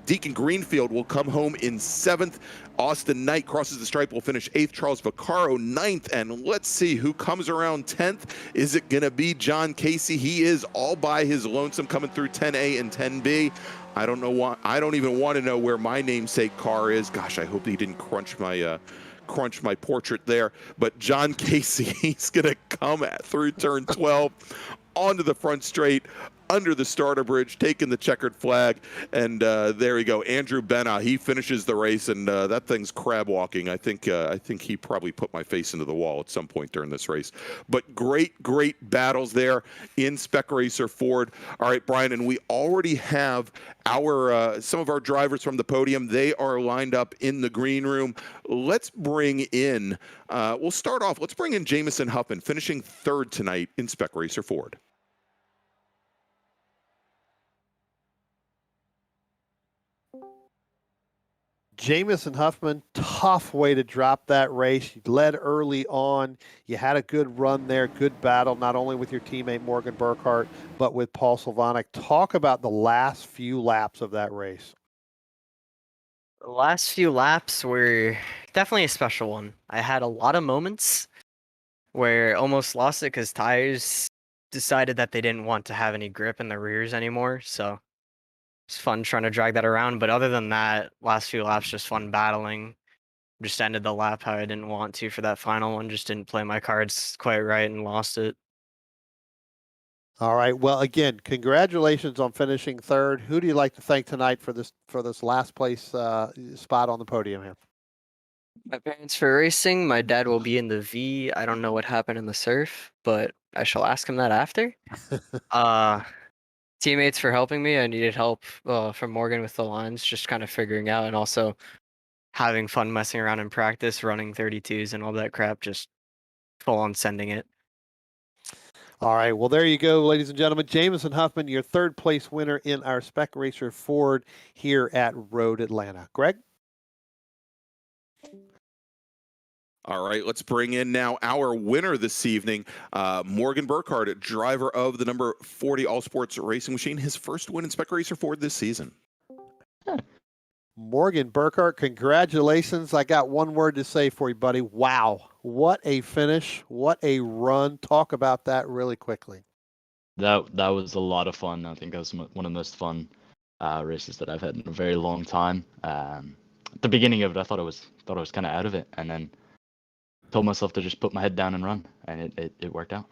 Deacon Greenfield will come home in 7th. Austin Knight crosses the stripe, will finish 8th. Charles Vaccaro 9th. And let's see who comes around 10th. Is it going to be John Casey? He is all by his lonesome coming through 10A and 10B. I don't know why. I don't even want to know where my namesake car is. Gosh, I hope he didn't crunch my portrait there. But John Casey, he's going to come through turn 12 onto the front straight, under the starter bridge, taking the checkered flag, and there you go. Andrew Benna, he finishes the race, and that thing's crab walking. I think he probably put my face into the wall at some point during this race. But great battles there in Spec Racer Ford. All right, Brian, and we already have our some of our drivers from the podium. They are lined up in the green room. Let's bring in. We'll start off. Let's bring in Jameson Huffman, finishing 3rd tonight in Spec Racer Ford. Jameson Huffman, tough way to drop that race. You led early on. You had a good run there, good battle, not only with your teammate Morgan Burkhart, but with Paul Slavonic. Talk about the last few laps of that race. The last few laps were definitely a special one. I had a lot of moments where I almost lost it because tires decided that they didn't want to have any grip in the rears anymore, so it's fun trying to drag that around, but other than that, last few laps just fun battling. Just ended the lap how I didn't want to for that final one. Just didn't play my cards quite right and lost it. All right. Well, again, congratulations on finishing 3rd. Who do you like to thank tonight for this last place spot on the podium here? My parents for racing. My dad will be in the V. I don't know what happened in the surf, but I shall ask him that after. Teammates for helping me. I needed help from Morgan with the lines, just kind of figuring out, and also having fun messing around in practice, running 32s and all that crap, just full on sending it. All right. Well, there you go, ladies and gentlemen. Jameson Huffman, your 3rd place winner in our Spec Racer Ford here at Road Atlanta. Greg? All right, let's bring in now our winner this evening, Morgan Burkhart, driver of the number 40 All Sports Racing Machine, his first win in Spec Racer Ford this season. Morgan Burkhart, congratulations. I got one word to say for you, buddy. Wow. What a finish. What a run. Talk about that really quickly. That was a lot of fun. I think that was one of the most fun races that I've had in a very long time. At the beginning of it, I thought I was kind of out of it, and then told myself to just put my head down and run, and it worked out.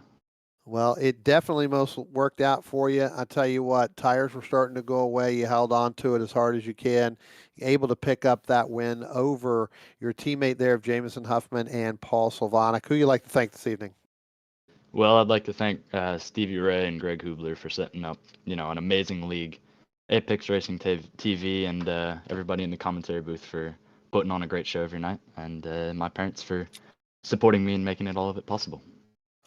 Well, it definitely most worked out for you. I tell you what, tires were starting to go away. You held on to it as hard as you can, able to pick up that win over your teammate there of Jameson Huffman and Paul Slavonic. Who you like to thank this evening? Well, I'd like to thank Stevie Ray and Greg Hubler for setting up, an amazing league, Apex Racing TV, and everybody in the commentary booth for putting on a great show every night, and my parents for supporting me and making all of it possible.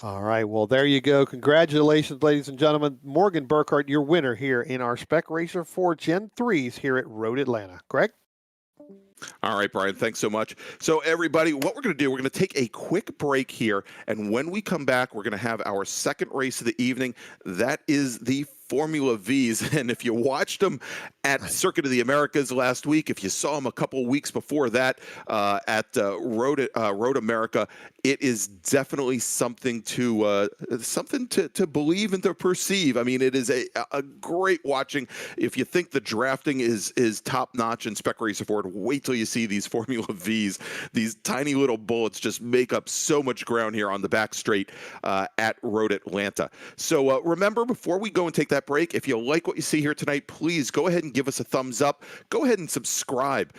All right. Well, there you go. Congratulations, ladies and gentlemen. Morgan Burkhart, your winner here in our Spec Racer 4 Gen 3s here at Road Atlanta. Greg? All right, Brian, thanks so much. So everybody, what we're going to do, we're going to take a quick break here, and when we come back, we're going to have our second race of the evening. That is the Formula Vs, and if you watched them at Circuit of the Americas last week, if you saw them a couple of weeks before that at Road America, it is definitely something to believe and to perceive. I mean, it is a great watching. If you think the drafting is top notch in Spec Racer Ford, wait till you see these Formula Vs. These tiny little bullets just make up so much ground here on the back straight at Road Atlanta. So remember, before we go and take that break, if you like what you see here tonight, please go ahead and give us a thumbs up. Go ahead and subscribe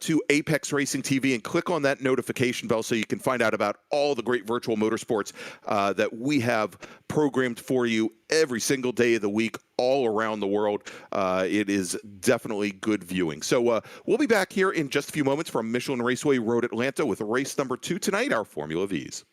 to Apex Racing TV and click on that notification bell so you can find out about all the great virtual motorsports that we have programmed for you every single day of the week all around the world. It is definitely good viewing. So we'll be back here in just a few moments from Michelin Raceway Road Atlanta with race number 2 tonight, our Formula V's.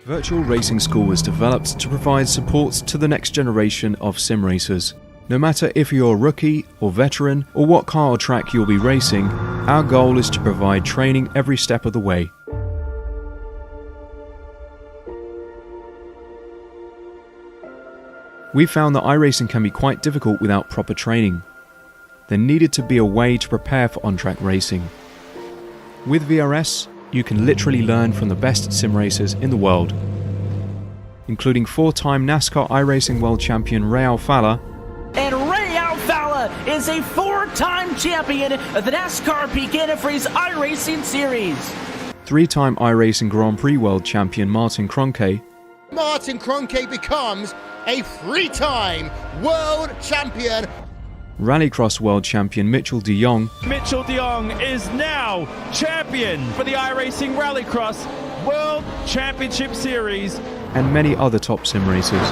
Virtual Racing School was developed to provide support to the next generation of sim racers. No matter if you're a rookie or veteran or what car or track you'll be racing, our goal is to provide training every step of the way. We found that iRacing can be quite difficult without proper training. There needed to be a way to prepare for on-track racing. With VRS, you can literally learn from the best sim racers in the world, including 4-time NASCAR iRacing World Champion Ray Alfalla. And Ray Alfalla is a 4-time champion of the NASCAR Peak Antifreeze iRacing Series. 3-time iRacing Grand Prix World Champion Martin Kroenke. Martin Kroenke becomes a 3-time world champion. Rallycross World Champion Mitchell de Jong. Mitchell de Jong is now champion for the iRacing Rallycross World Championship Series. And many other top sim racers.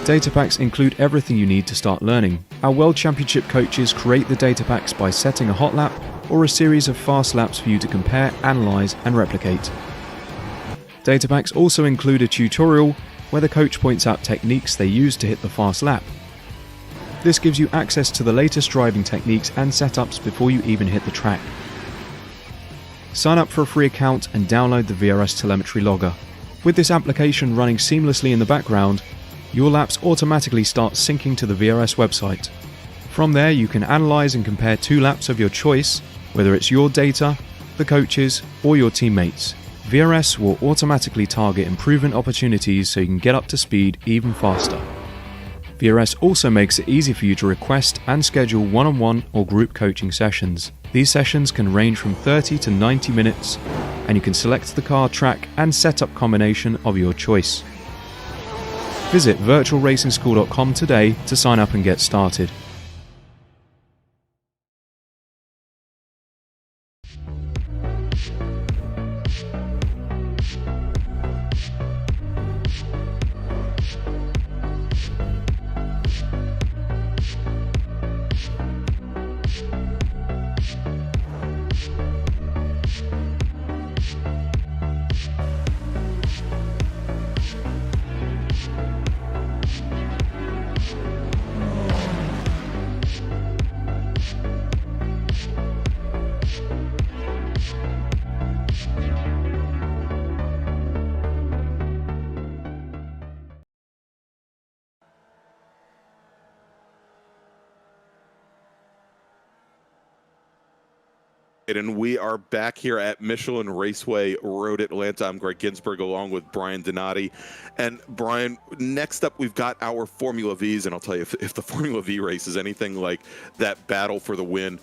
Data packs include everything you need to start learning. Our World Championship coaches create the data packs by setting a hot lap or a series of fast laps for you to compare, analyze, and replicate. Data packs also include a tutorial where the coach points out techniques they use to hit the fast lap. This gives you access to the latest driving techniques and setups before you even hit the track. Sign up for a free account and download the VRS telemetry logger. With this application running seamlessly in the background, your laps automatically start syncing to the VRS website. From there, you can analyze and compare 2 laps of your choice, whether it's your data, the coaches, or your teammates. VRS will automatically target improvement opportunities so you can get up to speed even faster. VRS also makes it easy for you to request and schedule one-on-one or group coaching sessions. These sessions can range from 30 to 90 minutes, and you can select the car, track, and setup combination of your choice. Visit virtualracingschool.com today to sign up and get started. And we are back here at Michelin Raceway Road Atlanta. I'm Greg Ginsburg along with Brian Donati. And Brian, next up we've got our Formula Vs, and I'll tell you, if the Formula V race is anything like that battle for the win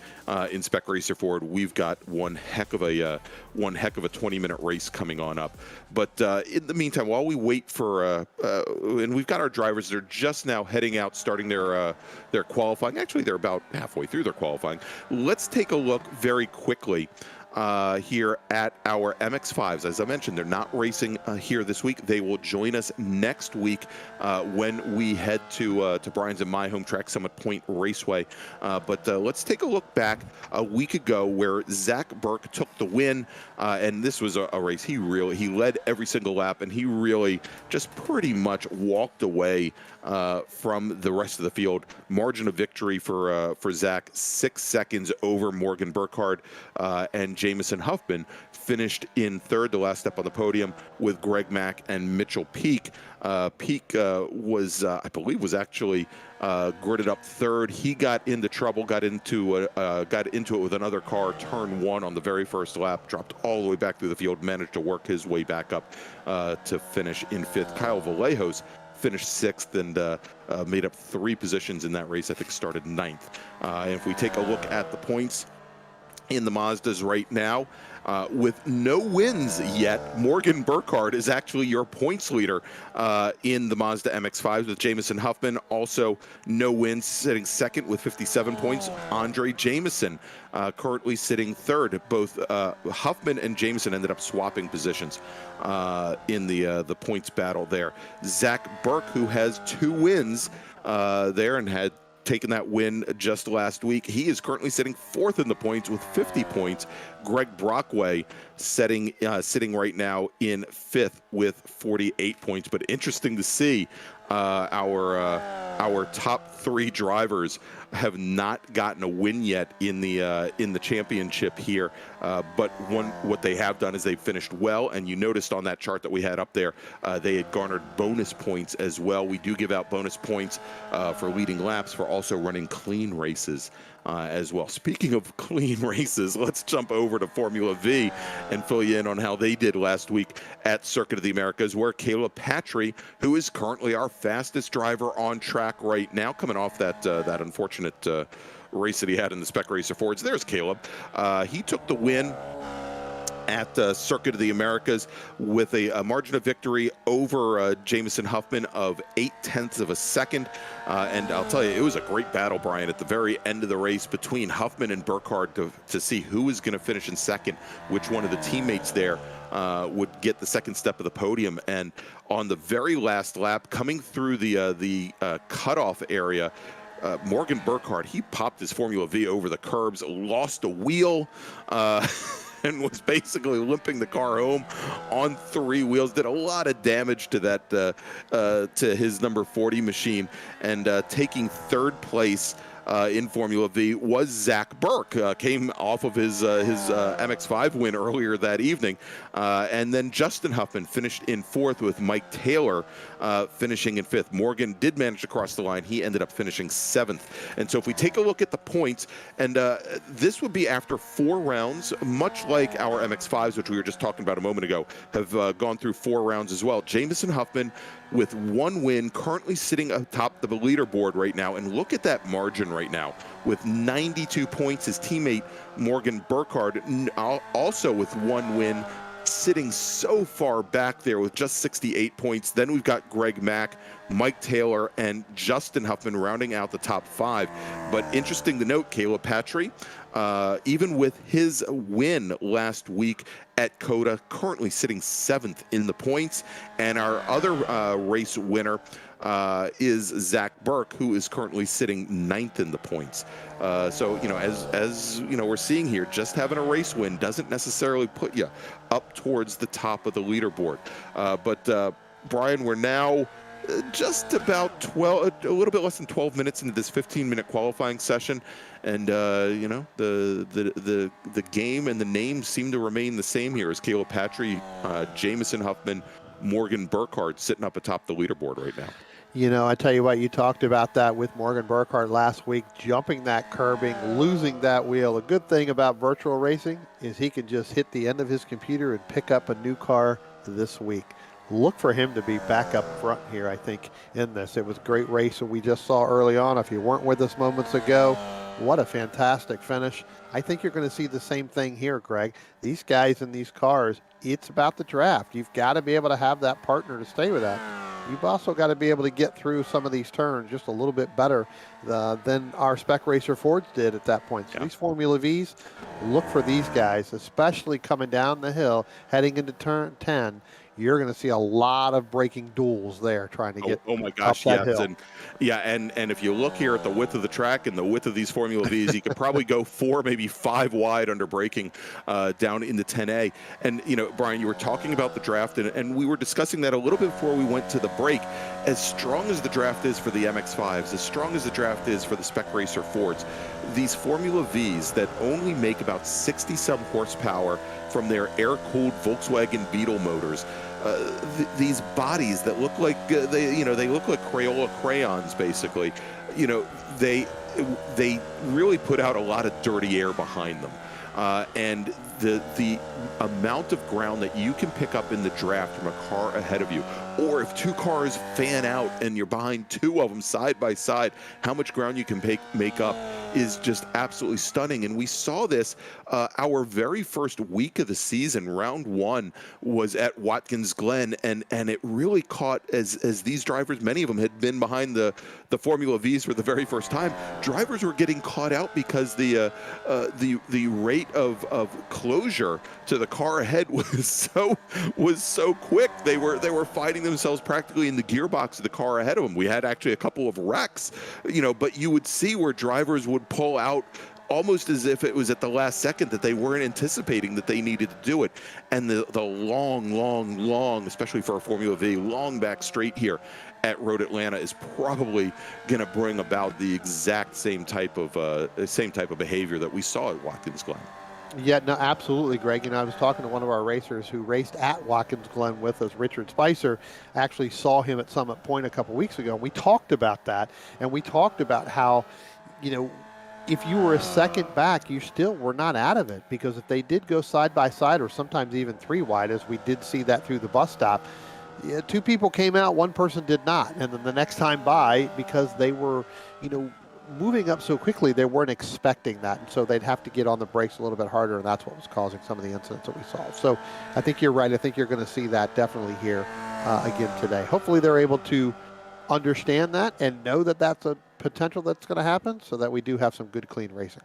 in Spec Racer Ford, we've got one heck of a 20-minute race coming on up. But in the meantime, while we wait for and we've got our drivers that are just now heading out, starting their qualifying. Actually, they're about halfway through their qualifying. Let's take a look very quickly here at our MX-5s. As I mentioned, they're not racing here this week. They will join us next week when we head to Brian's and my home track, Summit Point Raceway. But let's take a look back a week ago where Zach Burke took the win, and this was a race he led every single lap, and he really just pretty much walked away from the rest of the field. Margin of victory for Zach, 6 seconds over Morgan Burkhart, and Jameson Huffman finished in third, the last step on the podium, with Greg Mack and Mitchell Peak. Peak was, I believe, was actually gridded up third. He got into trouble, got into it with another car, turn one on the very first lap, dropped all the way back through the field, managed to work his way back up to finish in fifth. Kyle Vallejos finished sixth and made up 3 positions in that race. I think started ninth. And if we take a look at the points in the Mazdas right now, with no wins yet, Morgan Burkhart is actually your points leader in the Mazda MX-5s, with Jameson Huffman also no wins, sitting second with 57 points. Andre Jameson currently sitting third. Both Huffman and Jameson ended up swapping positions in the points battle there. Zach Burke, who has 2 wins there and had taken that win just last week, he is currently sitting fourth in the points with 50 points. Greg Brockway sitting right now in fifth with 48 points. But interesting to see our top 3 drivers have not gotten a win yet in the championship here. But what they have done is they've finished well, and you noticed on that chart that we had up there, they had garnered bonus points as well. We do give out bonus points for leading laps, for also running clean races as well. Speaking of clean races, let's jump over to Formula V and fill you in on how they did last week at Circuit of the Americas, where Caleb Patry, who is currently our fastest driver on track right now, coming off that unfortunate race that he had in the Spec Racer Fords. There's Caleb. He took the win at Circuit of the Americas with a margin of victory over Jameson Huffman of 0.8 of a second. And I'll tell you, it was a great battle, Brian, at the very end of the race between Huffman and Burkhart to see who was going to finish in second, which one of the teammates there would get the second step of the podium. And on the very last lap, coming through the cutoff area, Morgan Burkhart, he popped his Formula V over the curbs, lost a wheel, and was basically limping the car home on 3 wheels. Did a lot of damage to that to his number 40 machine, and taking third place in Formula V was Zach Burke. Came off of his MX-5 win earlier that evening. And then Justin Huffman finished in fourth, with Mike Taylor finishing in fifth. Morgan did manage to cross the line. He ended up finishing seventh. And so if we take a look at the points, and this would be after 4 rounds, much like our MX-5s, which we were just talking about a moment ago, have gone through 4 rounds as well. Jameson Huffman, with 1 win, currently sitting atop the leaderboard right now. And look at that margin right now, with 92 points. His teammate Morgan Burkhart, also with 1 win, sitting so far back there with just 68 points. Then we've got Greg Mack, Mike Taylor, and Justin Huffman rounding out the top 5. But interesting to note, Caleb Patry, even with his win last week at COTA, currently sitting 7th in the points. And our other race winner is Zach Burke, who is currently sitting 9th in the points. So, you know, as you know, we're seeing here, just having a race win doesn't necessarily put you up towards the top of the leaderboard. But Brian, we're now just about a little bit less than 12 minutes into this 15-minute qualifying session, and you know, the game and the names seem to remain the same here, as Caleb Patry, Jameson Huffman, Morgan Burkhart sitting up atop the leaderboard right now. You know, I tell you what, you talked about that with Morgan Burkhart last week, jumping that curbing, losing that wheel. A good thing about virtual racing is he can just hit the end of his computer and pick up a new car this week. Look for him to be back up front here, I think, in this. It was a great race that we just saw early on. If you weren't with us moments ago, what a fantastic finish. I think you're going to see the same thing here, Greg. These guys in these cars, it's about the draft. You've got to be able to have that partner to stay with that. You've also got to be able to get through some of these turns just a little bit better than our Spec Racer Fords did at that point. So these Formula Vs, look for these guys, especially coming down the hill, heading into turn 10. You're going to see a lot of braking duels there trying to get oh my gosh, up that hill. And if you look here at the width of the track and the width of these Formula Vs, you could probably go 4, maybe 5 wide under braking down into 10A. And, you know, Brian, you were talking about the draft, and we were discussing that a little bit before we went to the break. As strong as the draft is for the MX-5s, as strong as the draft is for the Spec Racer Fords, these Formula Vs that only make about 60-some horsepower from their air-cooled Volkswagen Beetle motors, these bodies that look like they look like Crayola crayons, basically. You know, they really put out a lot of dirty air behind them, and the amount of ground that you can pick up in the draft from a car ahead of you, or if 2 cars fan out and you're behind 2 of them side by side, how much ground you can make up is just absolutely stunning. And we saw this our very first week of the season. Round 1 was at Watkins Glen, and it really caught as these drivers, many of them had been behind the Formula Vs for the very first time. Drivers were getting caught out because the rate of closure to the car ahead was so quick. They were fighting themselves practically in the gearbox of the car ahead of them. We had actually a couple of wrecks, you know, but you would see where drivers would pull out almost as if it was at the last second, that they weren't anticipating that they needed to do it. And the long, especially for a Formula V, long back straight here at Road Atlanta is probably going to bring about the exact same type of behavior that we saw at Watkins Glen. Yeah, no, absolutely, Greg. You know, I was talking to one of our racers who raced at Watkins Glen with us, Richard Spicer. Actually saw him at Summit Point a couple weeks ago, and we talked about that. And we talked about how, you know, if you were a second back, you still were not out of it, because if they did go side by side, or sometimes even 3 wide, as we did see that through the bus stop, 2 people came out, 1 person did not. And then the next time by, because they were, you know, moving up so quickly, they weren't expecting that, and so they'd have to get on the brakes a little bit harder, and that's what was causing some of the incidents that we saw. So I think you're right. I think you're going to see that definitely here again today. Hopefully they're able to understand that and know that that's a potential that's going to happen, so that we do have some good, clean racing.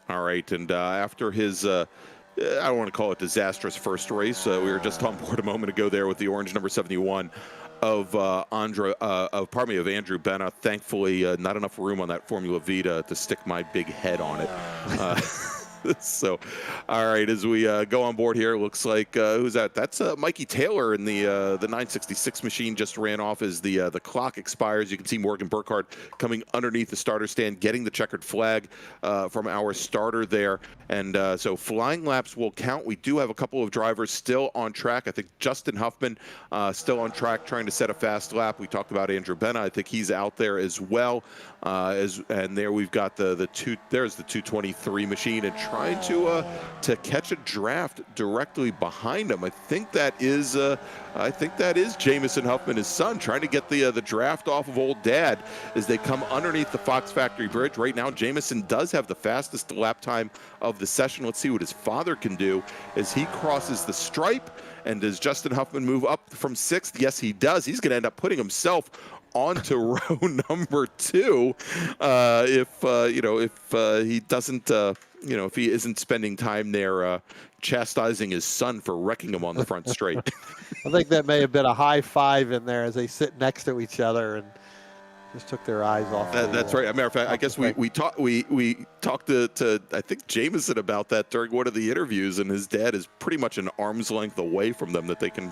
All right, and after his I don't want to call it disastrous first race, we were just on board a moment ago there with the orange number 71 of Andrew Benna. Thankfully, not enough room on that Formula V to stick my big head on it. So, all right, as we go on board here, it looks like who's that? That's Mikey Taylor in the 966 machine. Just ran off as the clock expires. You can see Morgan Burkhart coming underneath the starter stand, getting the checkered flag from our starter there. And so flying laps will count. We do have a couple of drivers still on track. I think Justin Huffman still on track, trying to set a fast lap. We talked about Andrew Benna. I think he's out there as well. And there we've got there's the 223 machine, and trying to catch a draft directly behind him. I think that is Jameson Huffman, his son, trying to get the draft off of old dad as they come underneath the Fox Factory Bridge. Right now, Jameson does have the fastest lap time of the session. Let's see what his father can do as he crosses the stripe. And does Justin Huffman move up from 6th? Yes, he does. He's going to end up putting himself onto row number 2 if he doesn't if he isn't spending time there chastising his son for wrecking him on the front straight. I think that may have been a high five in there as they sit next to each other and just took their eyes off. That's right. As a matter of fact, I guess we talked to I think Jameson about that during one of the interviews, and his dad is pretty much an arm's length away from them, that they can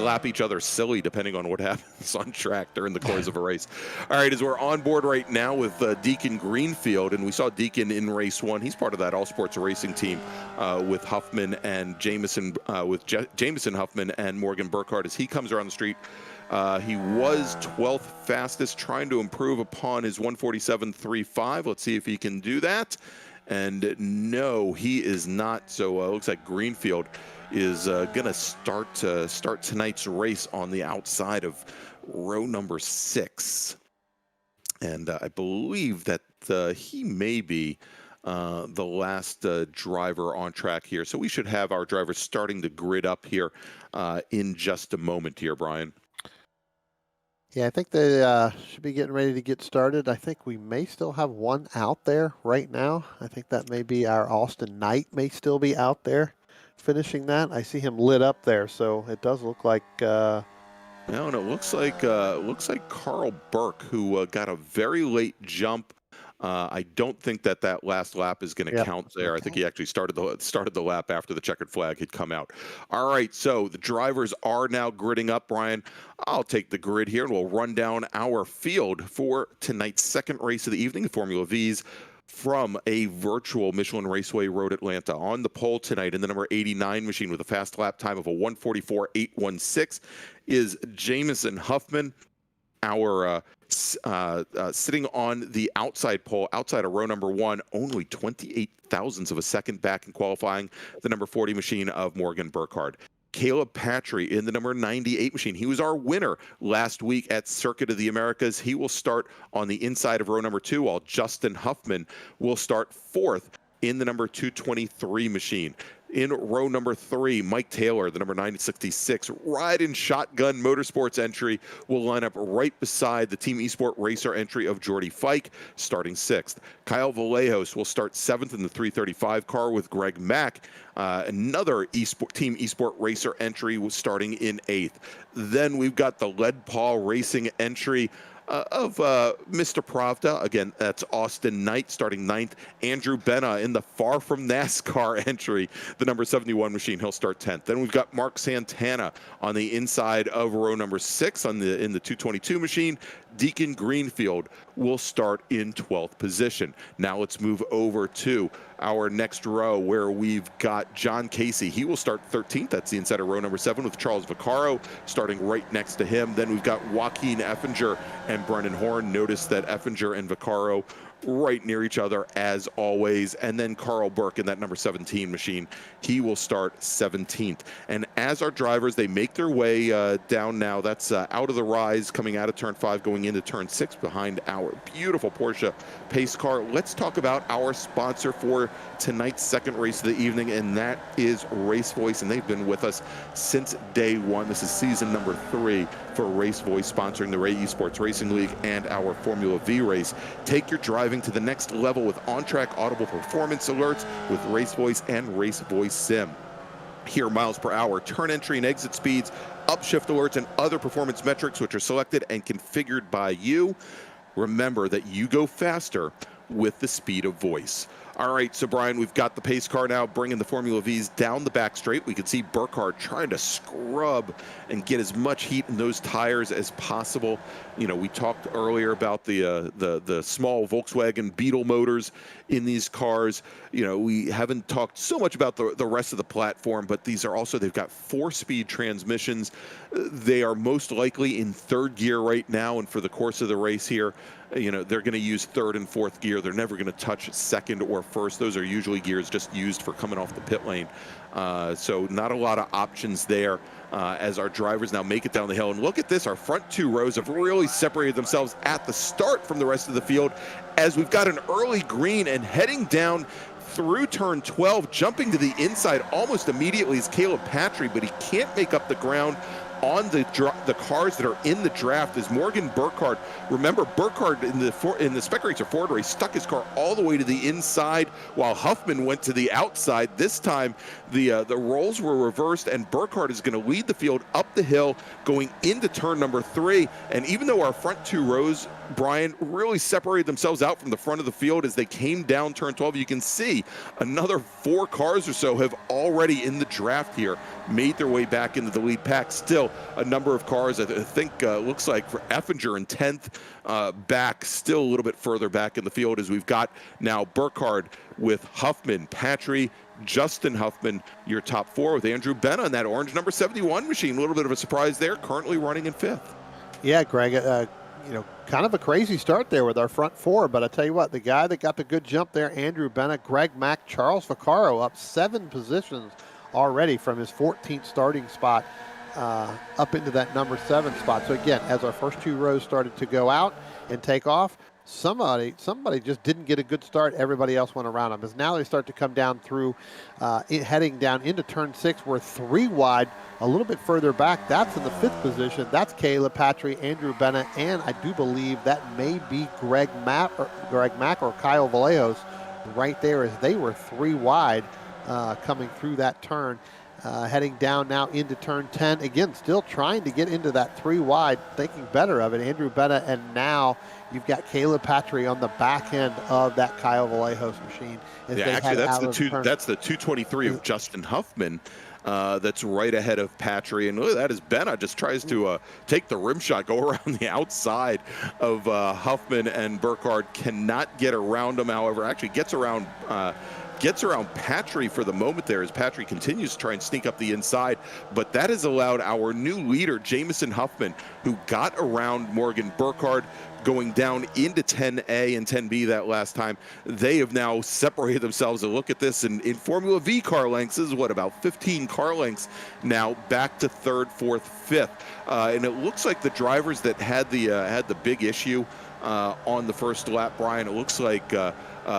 slap each other silly depending on what happens on track during the course of a race. All right, as we're on board right now with Deacon Greenfield, and we saw Deacon in race 1. He's part of that all sports racing team with Huffman and Jameson, Jameson Huffman and Morgan Burkhart as he comes around the street. He was 12th fastest, trying to improve upon his 147.35. Let's see if he can do that. And no, he is not. So it looks like Greenfield is going to start tonight's race on the outside of row number 6. And I believe that he may be the last driver on track here. So we should have our drivers starting to grid up here in just a moment here, Brian. Yeah, I think they should be getting ready to get started. I think we may still have one out there right now. I think that may be our Austin Knight may still be out there finishing that. I see him lit up there, so it does look like... No, and it looks like Carl Burke, who got a very late jump. I don't think that last lap is going to count there. I think he actually started the lap after the checkered flag had come out. All right, so the drivers are now gridding up. Brian, I'll take the grid here, and we'll run down our field for tonight's second race of the evening, Formula V's, from a virtual Michelin Raceway Road Atlanta. On the pole tonight in the number 89 machine with a fast lap time of a 1:44.816 is Jameson Huffman. Our sitting on the outside pole, outside of row number 1, only 28 thousandths of a second back in qualifying, the number 40 machine of Morgan Burkhart. Caleb Patry in the number 98 machine. He was our winner last week at Circuit of the Americas. He will start on the inside of row number 2, while Justin Huffman will start 4th in the number 223 machine. In row number 3, Mike Taylor, the number 966 ride and shotgun motorsports entry, will line up right beside the Team Esport Racer entry of Jordy Fike, starting 6th. Kyle Vallejos will start 7th in the 335 car with Greg Mack. Another Team Esport Racer entry was starting in 8th. Then we've got the Lead Paw Racing entry of Mr. Pravda. Again, that's Austin Knight starting 9th. Andrew Benna in the Far From NASCAR entry, the number 71 machine. He'll start 10th. Then we've got Mark Santana on the inside of row number 6 in the 222 machine. Deacon Greenfield will start in 12th position. Now let's move over to our next row where we've got John Casey. He will start 13th. That's the inside of row number 7 with Charles Vaccaro starting right next to him. Then we've got Joaquin Effinger and Brennan Horn. Notice that Effinger and Vaccaro right near each other as always. And then Carl Burke in that number 17 machine. He will start 17th. And as our drivers, they make their way down now. That's out of the rise, coming out of turn 5, going into turn 6 behind our beautiful Porsche pace car. Let's talk about our sponsor for tonight's second race of the evening, and that is RaceVoice, and they've been with us since day 1. This is season number 3 for RaceVoice, sponsoring the Ray Esports Racing League and our Formula V race. Take your driving to the next level with on-track audible performance alerts with RaceVoice and RaceVoiceSIM. Hear miles per hour, turn entry and exit speeds, upshift alerts, and other performance metrics which are selected and configured by you. Remember that you go faster with the speed of voice. All right, so Brian, we've got the pace car now bringing the Formula V's down the back straight. We can see Burkhart trying to scrub and get as much heat in those tires as possible. You know, we talked earlier about the small Volkswagen Beetle motors in these cars. You know, we haven't talked so much about the rest of the platform, but these are also, they've got 4-speed transmissions. They are most likely in 3rd gear right now, and for the course of the race here, you know, they're going to use 3rd and 4th gear. They're never going to touch 2nd or 1st. Those are usually gears just used for coming off the pit lane. So not a lot of options there as our drivers now make it down the hill. And look at this, our front 2 rows have really separated themselves at the start from the rest of the field, as we've got an early green and heading down through turn 12, jumping to the inside almost immediately is Caleb Patry, but he can't make up the ground on the cars that are in the draft is Morgan Burkhart. Remember, Burkhart in the Spec Racer Ford race stuck his car all the way to the inside while Huffman went to the outside. This time, the roles were reversed, and Burkhart is going to lead the field up the hill going into turn number 3. And even though our front 2 rows, Brian, really separated themselves out from the front of the field as they came down turn 12, you can see another 4 cars or so have already in the draft here made their way back into the lead pack. Still, still a number of cars. I think looks like for Effinger in 10th, back, still a little bit further back in the field, as we've got now Burkhart with Huffman, Patry, Justin Huffman, your top four, with Andrew Benna on that orange number 71 machine. A little bit of a surprise there, currently running in 5th. Yeah, Greg, you know, kind of a crazy start there with our front four, but I tell you what, the guy that got the good jump there, Andrew Benna, Greg Mack, Charles Vaccaro, up 7 positions already from his 14th starting spot up into that number 7 spot. So again, as our first 2 rows started to go out and take off, somebody just didn't get a good start. Everybody else went around them. As now they start to come down through, heading down into turn 6, we're 3 wide, a little bit further back. That's in the 5th position. That's Caleb Patry, Andrew Benna, and I do believe that may be Greg Mack or Kyle Vallejos right there, as they were 3 wide coming through that turn. Heading down now into turn 10. Again, still trying to get into that 3 wide, thinking better of it. Andrew Benna, and now you've got Caleb Patry on the back end of that Kyle Vallejos machine. Yeah, actually, that's the 223 of Justin Huffman. That's right ahead of Patry, and look at that, as Benna just tries to take the rim shot, go around the outside of Huffman, and Burkhart cannot get around him. However, actually gets around Patry for the moment there, as Patry continues to try and sneak up the inside. But that has allowed our new leader, Jameson Huffman, who got around Morgan Burkhart, going down into 10A and 10B that last time. They have now separated themselves. A look at this in Formula V car lengths. This is what, about 15 car lengths now, back to 3rd, 4th, 5th. And it looks like the drivers that had the big issue on the first lap, Brian, it looks like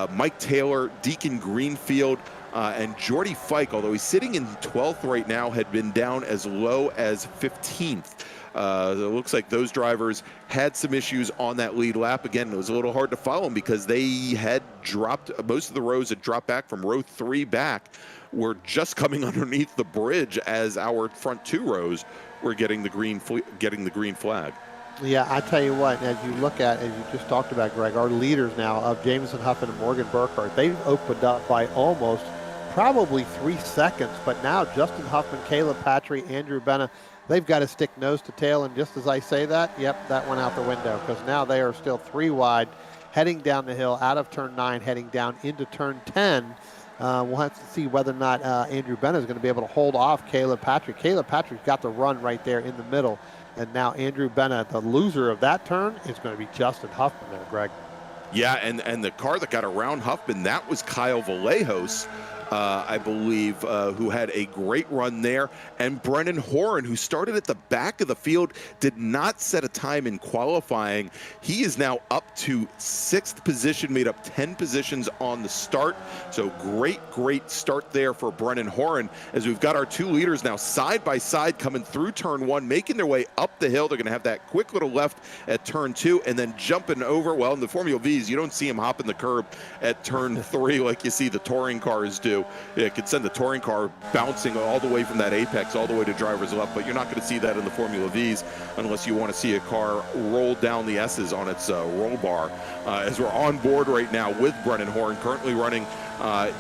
Mike Taylor, Deacon Greenfield, and Jordy Fike, although he's sitting in 12th right now, had been down as low as 15th. It looks like those drivers had some issues on that lead lap. Again, it was a little hard to follow them because they had dropped, most of the rows had dropped back from row 3 back. We're just coming underneath the bridge as our front 2 rows were getting the green flag. Yeah, I tell you what, as you look at, as you just talked about, Greg, our leaders now of Jameson Huffman and Morgan Burkhart, they've opened up by almost probably 3 seconds. But now Justin Huffman, Caleb Patry, Andrew Benna, they've got to stick nose to tail. And just as I say that, yep, that went out the window, because now they are still 3 wide, heading down the hill out of turn 9, heading down into turn 10. We'll have to see whether or not Andrew Benna is going to be able to hold off Caleb Patry. Caleb Patry's got the run right there in the middle. And now Andrew Benna, the loser of that turn, is going to be Justin Huffman there, Greg. Yeah, and the car that got around Huffman, that was Kyle Vallejos, I believe, who had a great run there. And Brennan Horan, who started at the back of the field, did not set a time in qualifying. He is now up to 6th position, made up 10 positions on the start. So great start there for Brennan Horan, as we've got our 2 leaders now side by side coming through turn 1, making their way up the hill. They're going to have that quick little left at turn 2, and then jumping over. Well, in the Formula Vs, you don't see them hopping the curb at turn 3 like you see the touring cars do. It could send the touring car bouncing all the way from that apex all the way to driver's left, but you're not going to see that in the Formula Vs unless you want to see a car roll down the S's on its roll bar. As we're on board right now with Brennan Horan, currently running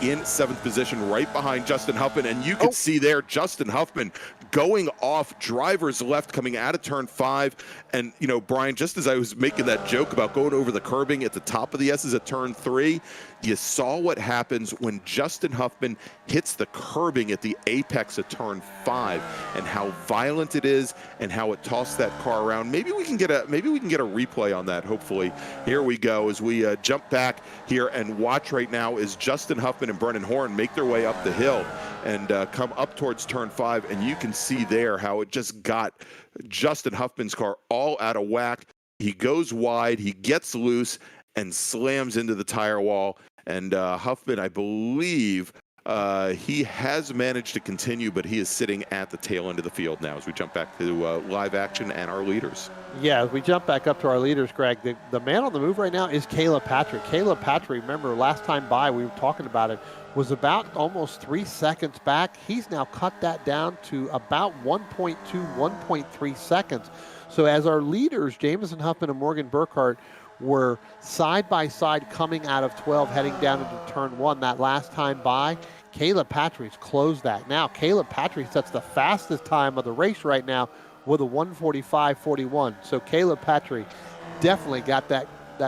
in 7th position right behind Justin Huffman, and you can see there Justin Huffman going off driver's left coming out of turn 5. And, you know, Brian, just as I was making that joke about going over the curbing at the top of the S's at turn 3, you saw what happens when Justin Huffman hits the curbing at the apex of turn 5, and how violent it is and how it tossed that car around. Maybe we can get a replay on that, hopefully. Here we go as we jump back here and watch right now as Justin Huffman and Brennan Horan make their way up the hill and come up towards turn 5, and you can see there how it just got Justin Huffman's car all out of whack. He goes wide, he gets loose, and slams into the tire wall. And Huffman, I believe, he has managed to continue, but he is sitting at the tail end of the field now as we jump back to live action and our leaders. Yeah, as we jump back up to our leaders, Greg, the man on the move right now is Caleb Patry. Caleb Patry, remember last time by, we were talking about it, was about almost 3 seconds back. He's now cut that down to about 1.2, 1.3 seconds. So as our leaders, Jameson Huffman and Morgan Burkhart, were side by side coming out of 12, heading down into turn 1 that last time by, Caleb Patry's closed that. Now Caleb Patry sets the fastest time of the race right now with a 1:45.41. So Caleb Patry definitely got that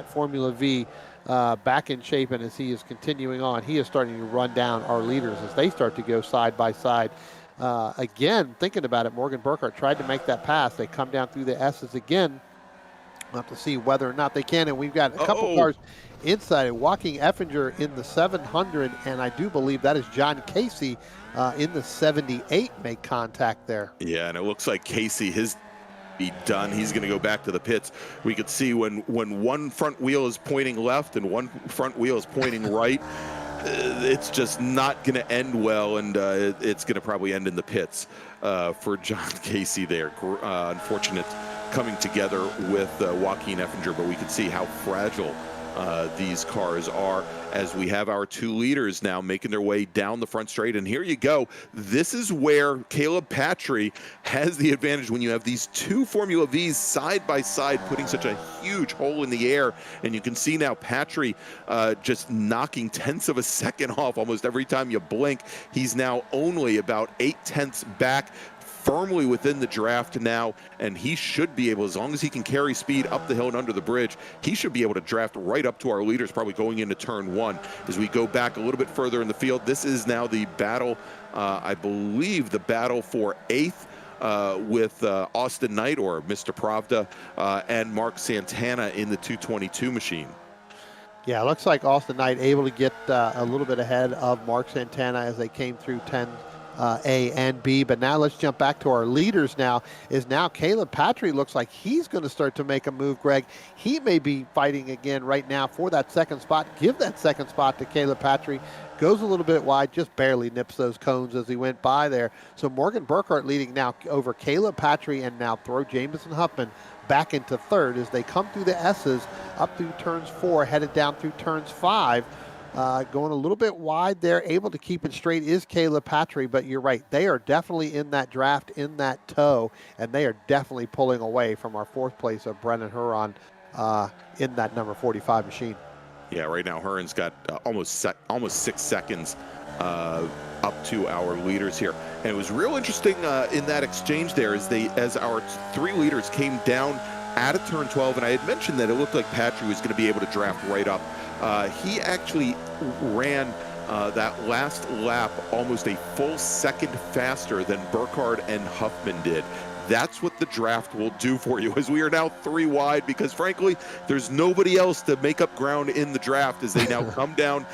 Formula V back in shape, and as he is continuing on, he is starting to run down our leaders as they start to go side by side. Again, thinking about it, Morgan Burkhart tried to make that pass. They come down through the S's again. We'll have to see whether or not they can, and we've got a couple cars inside. Joaquin Effinger in the 700, and I do believe that is John Casey in the 78 make contact there. Yeah, and it looks like Casey, his be done. He's going to go back to the pits. We could see when one front wheel is pointing left and one front wheel is pointing right, it's just not going to end well, and it's going to probably end in the pits for John Casey there. Unfortunate coming together with Joaquin Effinger, but we can see how fragile these cars are as we have our two leaders now making their way down the front straight. And here you go. This is where Caleb Patry has the advantage when you have these two Formula Vs side by side, putting such a huge hole in the air. And you can see now Patry just knocking tenths of a second off almost every time you blink. He's now only about 8/10 back, firmly within the draft now, and he should be able, as long as he can carry speed up the hill and under the bridge, he should be able to draft right up to our leaders, probably going into turn one. As we go back a little bit further in the field, this is now the battle, I believe the battle for 8th with Austin Knight, or Mr. Pravda, and Mark Santana in the 222 machine. Yeah, it looks like Austin Knight able to get a little bit ahead of Mark Santana as they came through 10 A and B. But now let's jump back to our leaders now. Now Caleb Patry looks like he's going to start to make a move, Greg. He may be fighting again right now for that second spot. Give that second spot to Caleb Patry. Goes a little bit wide, just barely nips those cones as he went by there. So Morgan Burkhart leading now over Caleb Patry, and now throw Jameson Huffman back into third as they come through the S's up through turns 4, headed down through turns 5. Going a little bit wide there, able to keep it straight is Caleb Patry, but you're right. They are definitely in that draft, in that tow, and they are definitely pulling away from our 4th place of Brennan Huron in that number 45 machine. Yeah, right now Huron's got almost 6 seconds up to our leaders here. And it was real interesting in that exchange there as our 3 leaders came down out of turn 12, and I had mentioned that it looked like Patry was going to be able to draft right up. He actually ran that last lap almost a full second faster than Burkhart and Huffman did. That's what the draft will do for you, as we are now 3 wide, because frankly, there's nobody else to make up ground in the draft as they now come down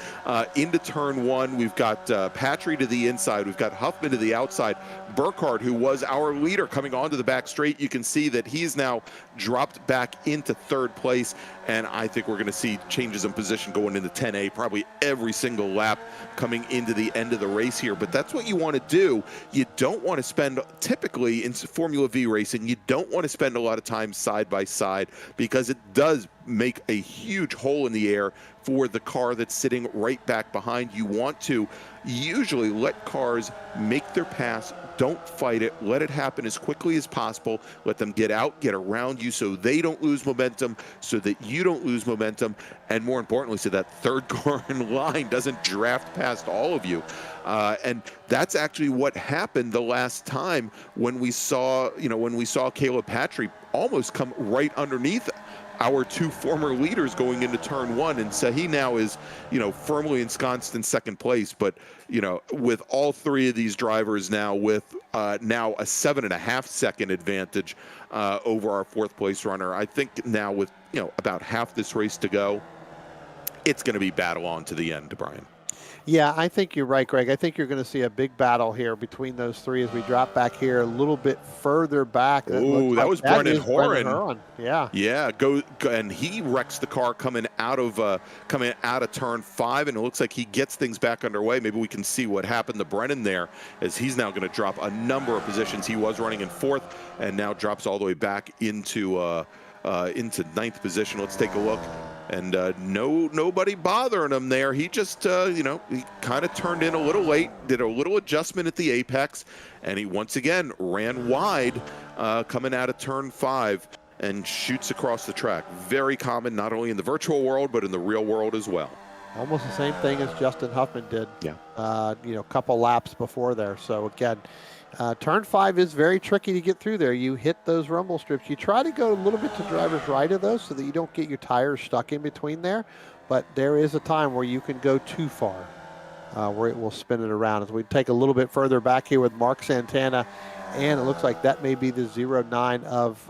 into turn 1. We've got Patry to the inside. We've got Huffman to the outside. Burkhart, who was our leader coming onto the back straight, you can see that he's now dropped back into 3rd place. And I think we're going to see changes in position going into 10A probably every single lap coming into the end of the race here. But that's what you want to do. You don't want to spend, typically in Formula V racing, you don't want to spend a lot of time side by side, because it does make a huge hole in the air for the car that's sitting right back behind. You want to usually let cars make their pass. Don't fight it. Let it happen as quickly as possible. Let them get out, get around you, so they don't lose momentum, so that you don't lose momentum, and more importantly, so that 3rd car in line doesn't draft past all of you. And that's actually what happened the last time when we saw, Caleb Patry almost come right underneath our 2 former leaders going into turn 1, and so he now is, firmly ensconced in 2nd place. But with all 3 of these drivers now with now a 7.5 second advantage over our 4th place runner, I think now with about half this race to go, it's going to be battle on to the end, Brian. Yeah, I think you're right, Greg. I think you're going to see a big battle here between those 3 as we drop back here a little bit further back. Oh, that was Brennan Huron. Yeah. Yeah, and he wrecks the car coming out of turn 5, and it looks like he gets things back underway. Maybe we can see what happened to Brennan there, as he's now going to drop a number of positions. He was running in 4th and now drops all the way back into 9th position. Let's take a look. And nobody bothering him there. He just, he kind of turned in a little late, did a little adjustment at the apex, and he once again ran wide coming out of turn 5 and shoots across the track. Very common, not only in the virtual world, but in the real world as well. Almost the same thing as Justin Huffman did, yeah. A couple laps before there. So again, Turn 5 is very tricky to get through there. You hit those rumble strips. You try to go a little bit to driver's right of those so that you don't get your tires stuck in between there. But there is a time where you can go too far, where it will spin it around. As we take a little bit further back here with Mark Santana, and it looks like that may be the 09 of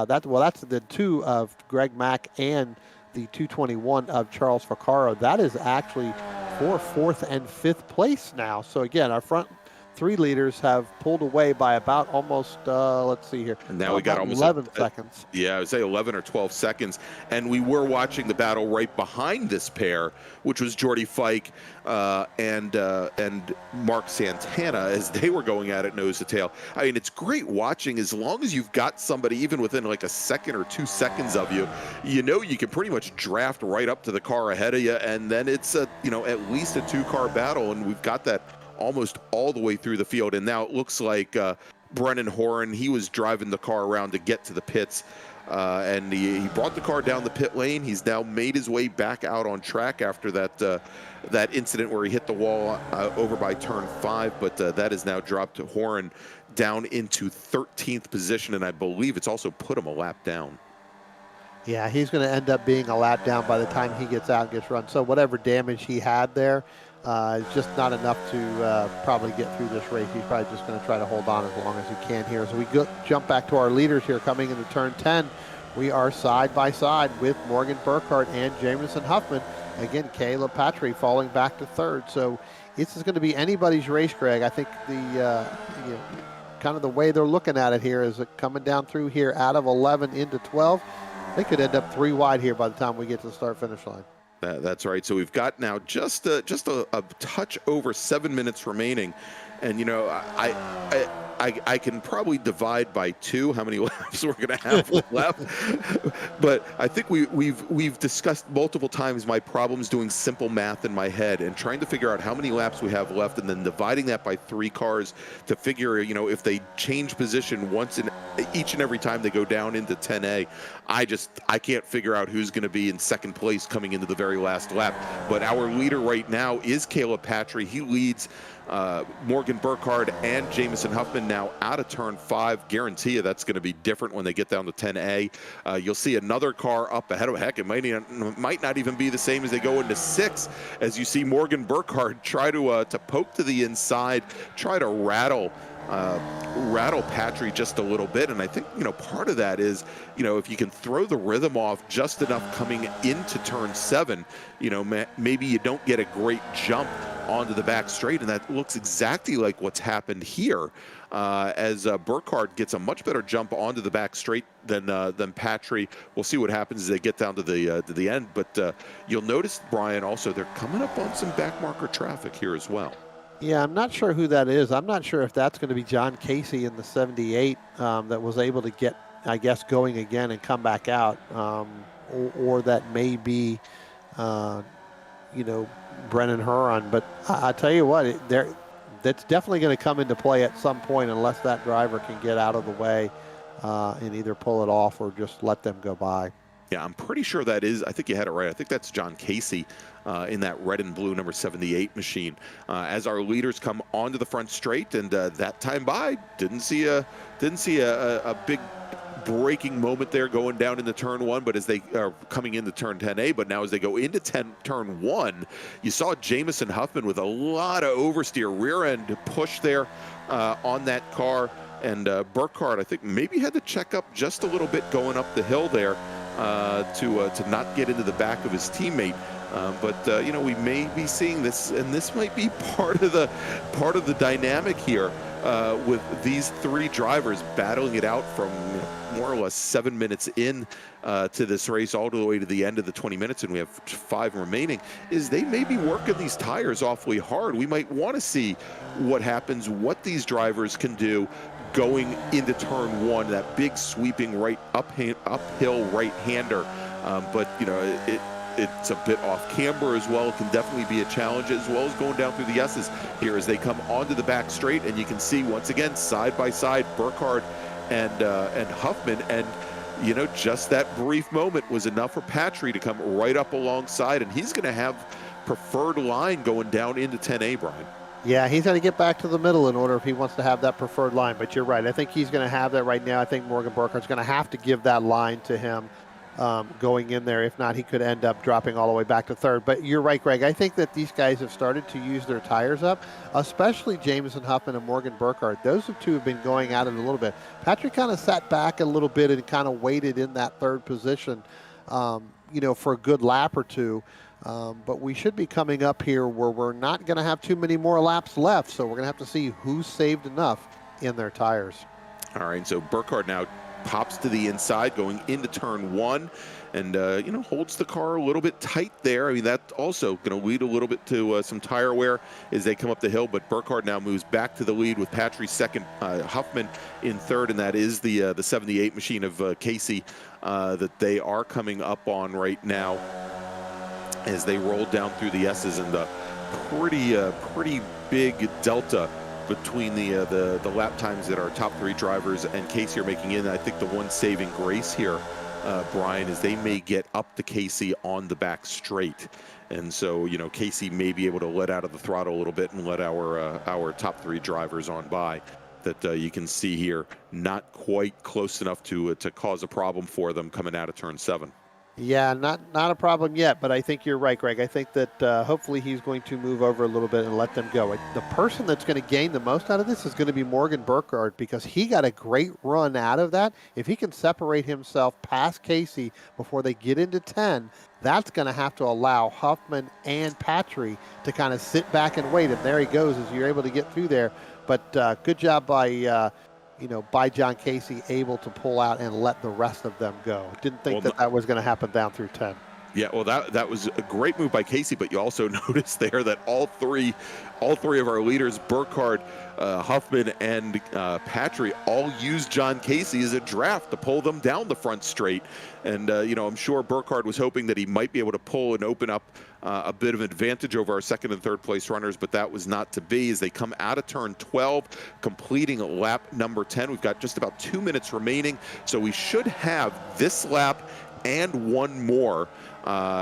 that. Well, that's the 2 of Greg Mack and the 221 of Charles Vaccaro. That is actually for 4th and 5th place now. So again, our front 3 leaders have pulled away by about almost, let's see here. And now we got almost 11 seconds. Yeah, I would say 11 or 12 seconds. And we were watching the battle right behind this pair, which was Jordy Fike and Mark Santana, as they were going at it nose to tail. I mean, it's great watching as long as you've got somebody even within like a second or 2 seconds of you. You know, you can pretty much draft right up to the car ahead of you, and then it's a, you know, at least a 2-car battle, and we've got that almost all the way through the field. And now it looks like Brennan Horan, he was driving the car around to get to the pits, and he brought the car down the pit lane. He's now made his way back out on track after that incident where he hit the wall over by turn 5, but that has now dropped Horan down into 13th position, and I believe it's also put him a lap down. Yeah, he's going to end up being a lap down by the time he gets out and gets run. So whatever damage he had there, it's just not enough to probably get through this race. He's probably just going to try to hold on as long as he can here. So we jump back to our leaders here coming into turn 10. We are side by side with Morgan Burkhart and Jameson Huffman. Again, Caleb Patry falling back to 3rd. So this is going to be anybody's race, Greg. I think the kind of the way they're looking at it here is coming down through here out of 11 into 12. They could end up 3 wide here by the time we get to the start-finish line. That's right. So we've got now just a touch over 7 minutes remaining, and you know I can probably divide by 2 how many laps we're going to have left. But I think we've discussed multiple times my problems doing simple math in my head and trying to figure out how many laps we have left, and then dividing that by 3 cars to figure, you know, if they change position once in each and every time they go down into 10A. I can't figure out who's going to be in 2nd place coming into the very last lap. But our leader right now is Caleb Patry. He leads Morgan Burkhart and Jameson Huffman now out of turn 5. Guarantee you that's going to be different when they get down to 10A. You'll see another car up ahead of, heck, it might not even be the same as they go into 6, as you see Morgan Burkhart try to poke to the inside, try to rattle Patry just a little bit. And I think, you know, part of that is, you know, if you can throw the rhythm off just enough coming into turn 7, you know, maybe you don't get a great jump onto the back straight, and that looks exactly like what's happened here, as Burkhart gets a much better jump onto the back straight than Patry. We'll see what happens as they get down to the end, but you'll notice, Brian, also they're coming up on some backmarker traffic here as well. Yeah, I'm not sure who that is. I'm not sure if that's going to be John Casey in the 78 that was able to get, I guess, going again and come back out, or that may be, you know, Brennan Huron. But I tell you what, that's definitely going to come into play at some point unless that driver can get out of the way and either pull it off or just let them go by. Yeah, I'm pretty sure that is, I think you had it right. I think that's John Casey in that red and blue number 78 machine. As our leaders come onto the front straight, and that time by, didn't see a big braking moment there going down into turn 1, but as they are coming into turn 10A, but now as they go into turn 1, you saw Jameson Huffman with a lot of oversteer, rear end push there on that car, and Burkhart, I think, maybe had to check up just a little bit going up the hill there to not get into the back of his teammate. But you know, we may be seeing this, and this might be part of the dynamic here with these 3 drivers battling it out from, you know, more or less 7 minutes in to this race all the way to the end of the 20 minutes, and we have 5 remaining, is they may be working these tires awfully hard. We might want to see what happens, what these drivers can do going into turn 1, that big sweeping right uphill right-hander. But, you know, it's a bit off camber as well. It can definitely be a challenge, as well as going down through the S's here as they come onto the back straight, and you can see once again side by side Burkhart and Huffman, and you know, just that brief moment was enough for Patry to come right up alongside, and he's going to have preferred line going down into 10A, Brian. Yeah, he's going to get back to the middle in order if he wants to have that preferred line. But you're right. I think he's going to have that right now. I think Morgan Burkhart's going to have to give that line to him going in there. If not, he could end up dropping all the way back to third. But you're right, Greg. I think that these guys have started to use their tires up, especially Jameson Huffman and Morgan Burkhart. Those two have been going at it a little bit. Patrick kind of sat back a little bit and kind of waited in that third position, for a good lap or two. But we should be coming up here where we're not going to have too many more laps left, so we're going to have to see who's saved enough in their tires. All right, so Burkhart now pops to the inside going into turn 1 and, holds the car a little bit tight there. I mean, that's also going to lead a little bit to some tire wear as they come up the hill, but Burkhart now moves back to the lead with Patry second, Huffman in third, and that is the 78 machine of Casey that they are coming up on right now as they roll down through the S's, and the pretty big delta between the lap times that our top 3 drivers and Casey are making in. I think the one saving grace here, Brian, is they may get up to Casey on the back straight. And so, Casey may be able to let out of the throttle a little bit and let our top 3 drivers on by. That you can see here, not quite close enough to cause a problem for them coming out of turn 7. Yeah, not a problem yet, but I think you're right, Greg. I think that hopefully he's going to move over a little bit and let them go. The person that's going to gain the most out of this is going to be Morgan Burkhart, because he got a great run out of that. If he can separate himself past Casey before they get into 10, that's going to have to allow Huffman and Patry to kind of sit back and wait. And there he goes as you're able to get through there. But good job by John Casey, able to pull out and let the rest of them go. Didn't think that was going to happen down through 10. Yeah, well, that was a great move by Casey, but you also notice there that all three of our leaders, Burkhart, Huffman, and Patry, all used John Casey as a draft to pull them down the front straight. And, I'm sure Burkhart was hoping that he might be able to pull and open up a bit of advantage over our second and third place runners, but that was not to be as they come out of turn 12, completing lap number 10. We've got just about 2 minutes remaining, so we should have this lap and one more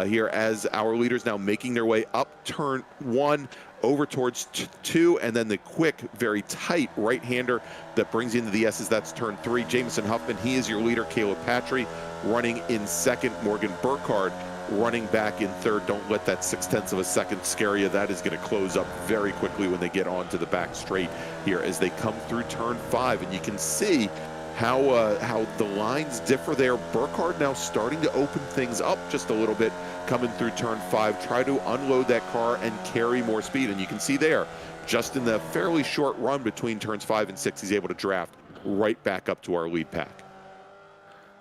here as our leaders now making their way up turn 1 over towards 2, and then the quick, very tight right-hander that brings you into the S's. That's turn 3. Jameson Huffman, he is your leader. Caleb Patry running in second. Morgan Burkhart running back in third. Don't let that 0.6 of a second scare you. That is going to close up very quickly when they get onto the back straight here as they come through turn 5, and you can see how the lines differ there. Burkhart now starting to open things up just a little bit coming through turn 5, try to unload that car and carry more speed. And you can see there, just in the fairly short run between turns 5 and 6, he's able to draft right back up to our lead pack.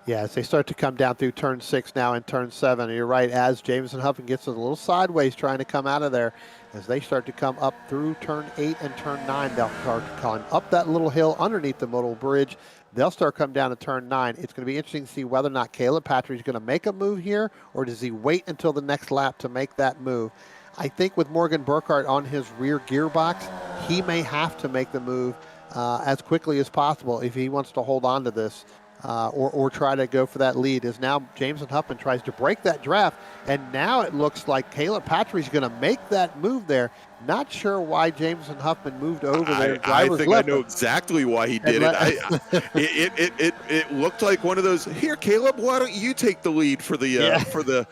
Yeah, as they start to come down through turn 6 now and turn 7, and you're right, as Jameson Huffman gets a little sideways trying to come out of there, as they start to come up through turn 8 and turn 9, they'll start to climb up that little hill underneath the modal bridge. They'll start coming down to turn 9. It's going to be interesting to see whether or not Caleb Patry is going to make a move here, or does he wait until the next lap to make that move. I think with Morgan Burkhart on his rear gearbox, he may have to make the move as quickly as possible if he wants to hold on to this. Or try to go for that lead, as now Jameson Huffman tries to break that draft, and now it looks like Caleb Patry is going to make that move there. Not sure why Jameson Huffman moved over there. I think I know exactly why he did it. It looked like one of those. Here, Caleb, why don't you take the lead for the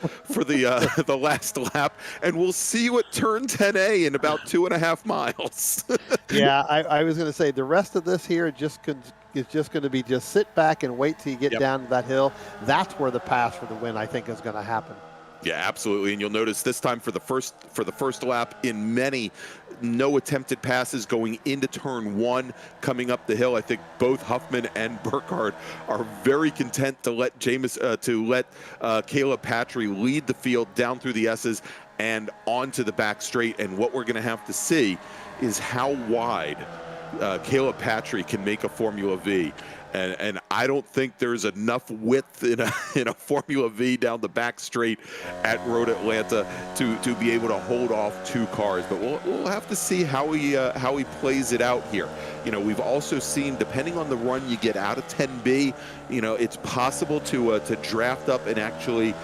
the last lap, and we'll see you at turn 10A in about 2.5 miles. Yeah, I was going to say the rest of this here is just going to be just sit back and wait till you get down to that hill. That's where the pass for the win, I think, is going to happen. Yeah, absolutely. And you'll notice this time for the first lap in many, no attempted passes going into turn 1, coming up the hill. I think both Huffman and Burkhart are very content to let Caleb Patry lead the field down through the S's and onto the back straight. And what we're going to have to see is how wide Caleb Patry can make a Formula V. And I don't think there's enough width in a Formula V down the back straight at Road Atlanta to be able to hold off 2 cars. But we'll have to see how he plays it out here. We've also seen, depending on the run you get out of 10B, it's possible to draft up and actually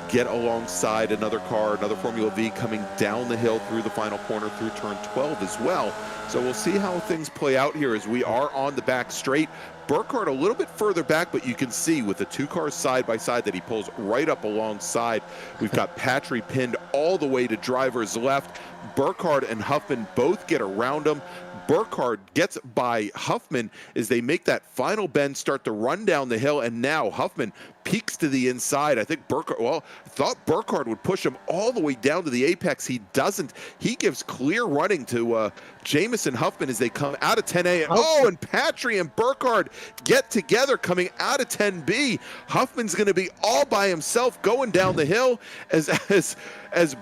get alongside another car, another Formula V coming down the hill through the final corner through turn 12 as well. So we'll see how things play out here as we are on the back straight. Burkhart a little bit further back, but you can see with the two cars side by side that he pulls right up alongside. We've got Patry pinned all the way to driver's left. Burkhart and Huffman both get around him. Burkhart gets by Huffman as they make that final bend, start to run down the hill, and now Huffman peeks to the inside. I think Burkhart, thought Burkhart would push him all the way down to the apex. He doesn't. He gives clear running to Jameson Huffman as they come out of 10A. And Patry and Burkhart get together coming out of 10B. Huffman's going to be all by himself going down the hill as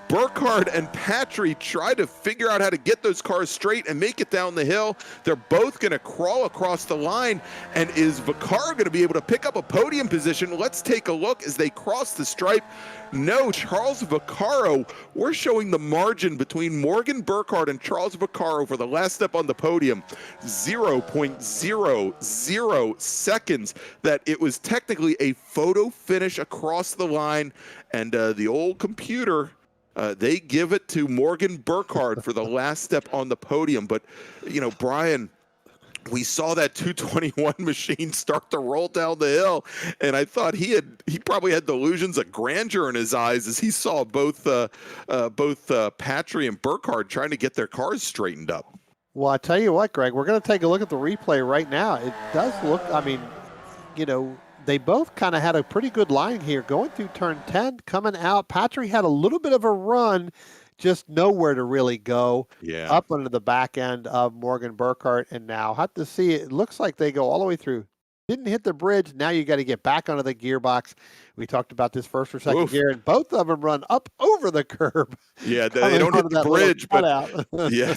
Burkhart and Patry try to figure out how to get those cars straight and make it down the hill. They're both going to crawl across the line. And is Vaccaro going to be able to pick up a podium position? Let's take a look as they cross the stripe. No, Charles Vaccaro, we're showing the margin between Morgan Burkhart and Charles Vaccaro for the last step on the podium. 0.00 seconds. That it was technically a photo finish across the line. And the old computer, they give it to Morgan Burkhart for the last step on the podium. But, you know, Brian, we saw that 221 machine start to roll down the hill, and I thought he probably had delusions of grandeur in his eyes as he saw both Patry and Burkhart trying to get their cars straightened up. Well, I tell you what, Greg, we're going to take a look at the replay right now. It does look, I mean, you know, they both kind of had a pretty good line here going through turn 10, coming out. Patry had a little bit of a run, just nowhere to really go. Yeah. Up under the back end of Morgan Burkhart, and now have to see it looks like they go all the way through. Didn't hit the bridge. Now you got to get back onto the gearbox. We talked about this first or second gear, and both of them run up over the curb. Yeah, they don't hit the bridge, but yeah,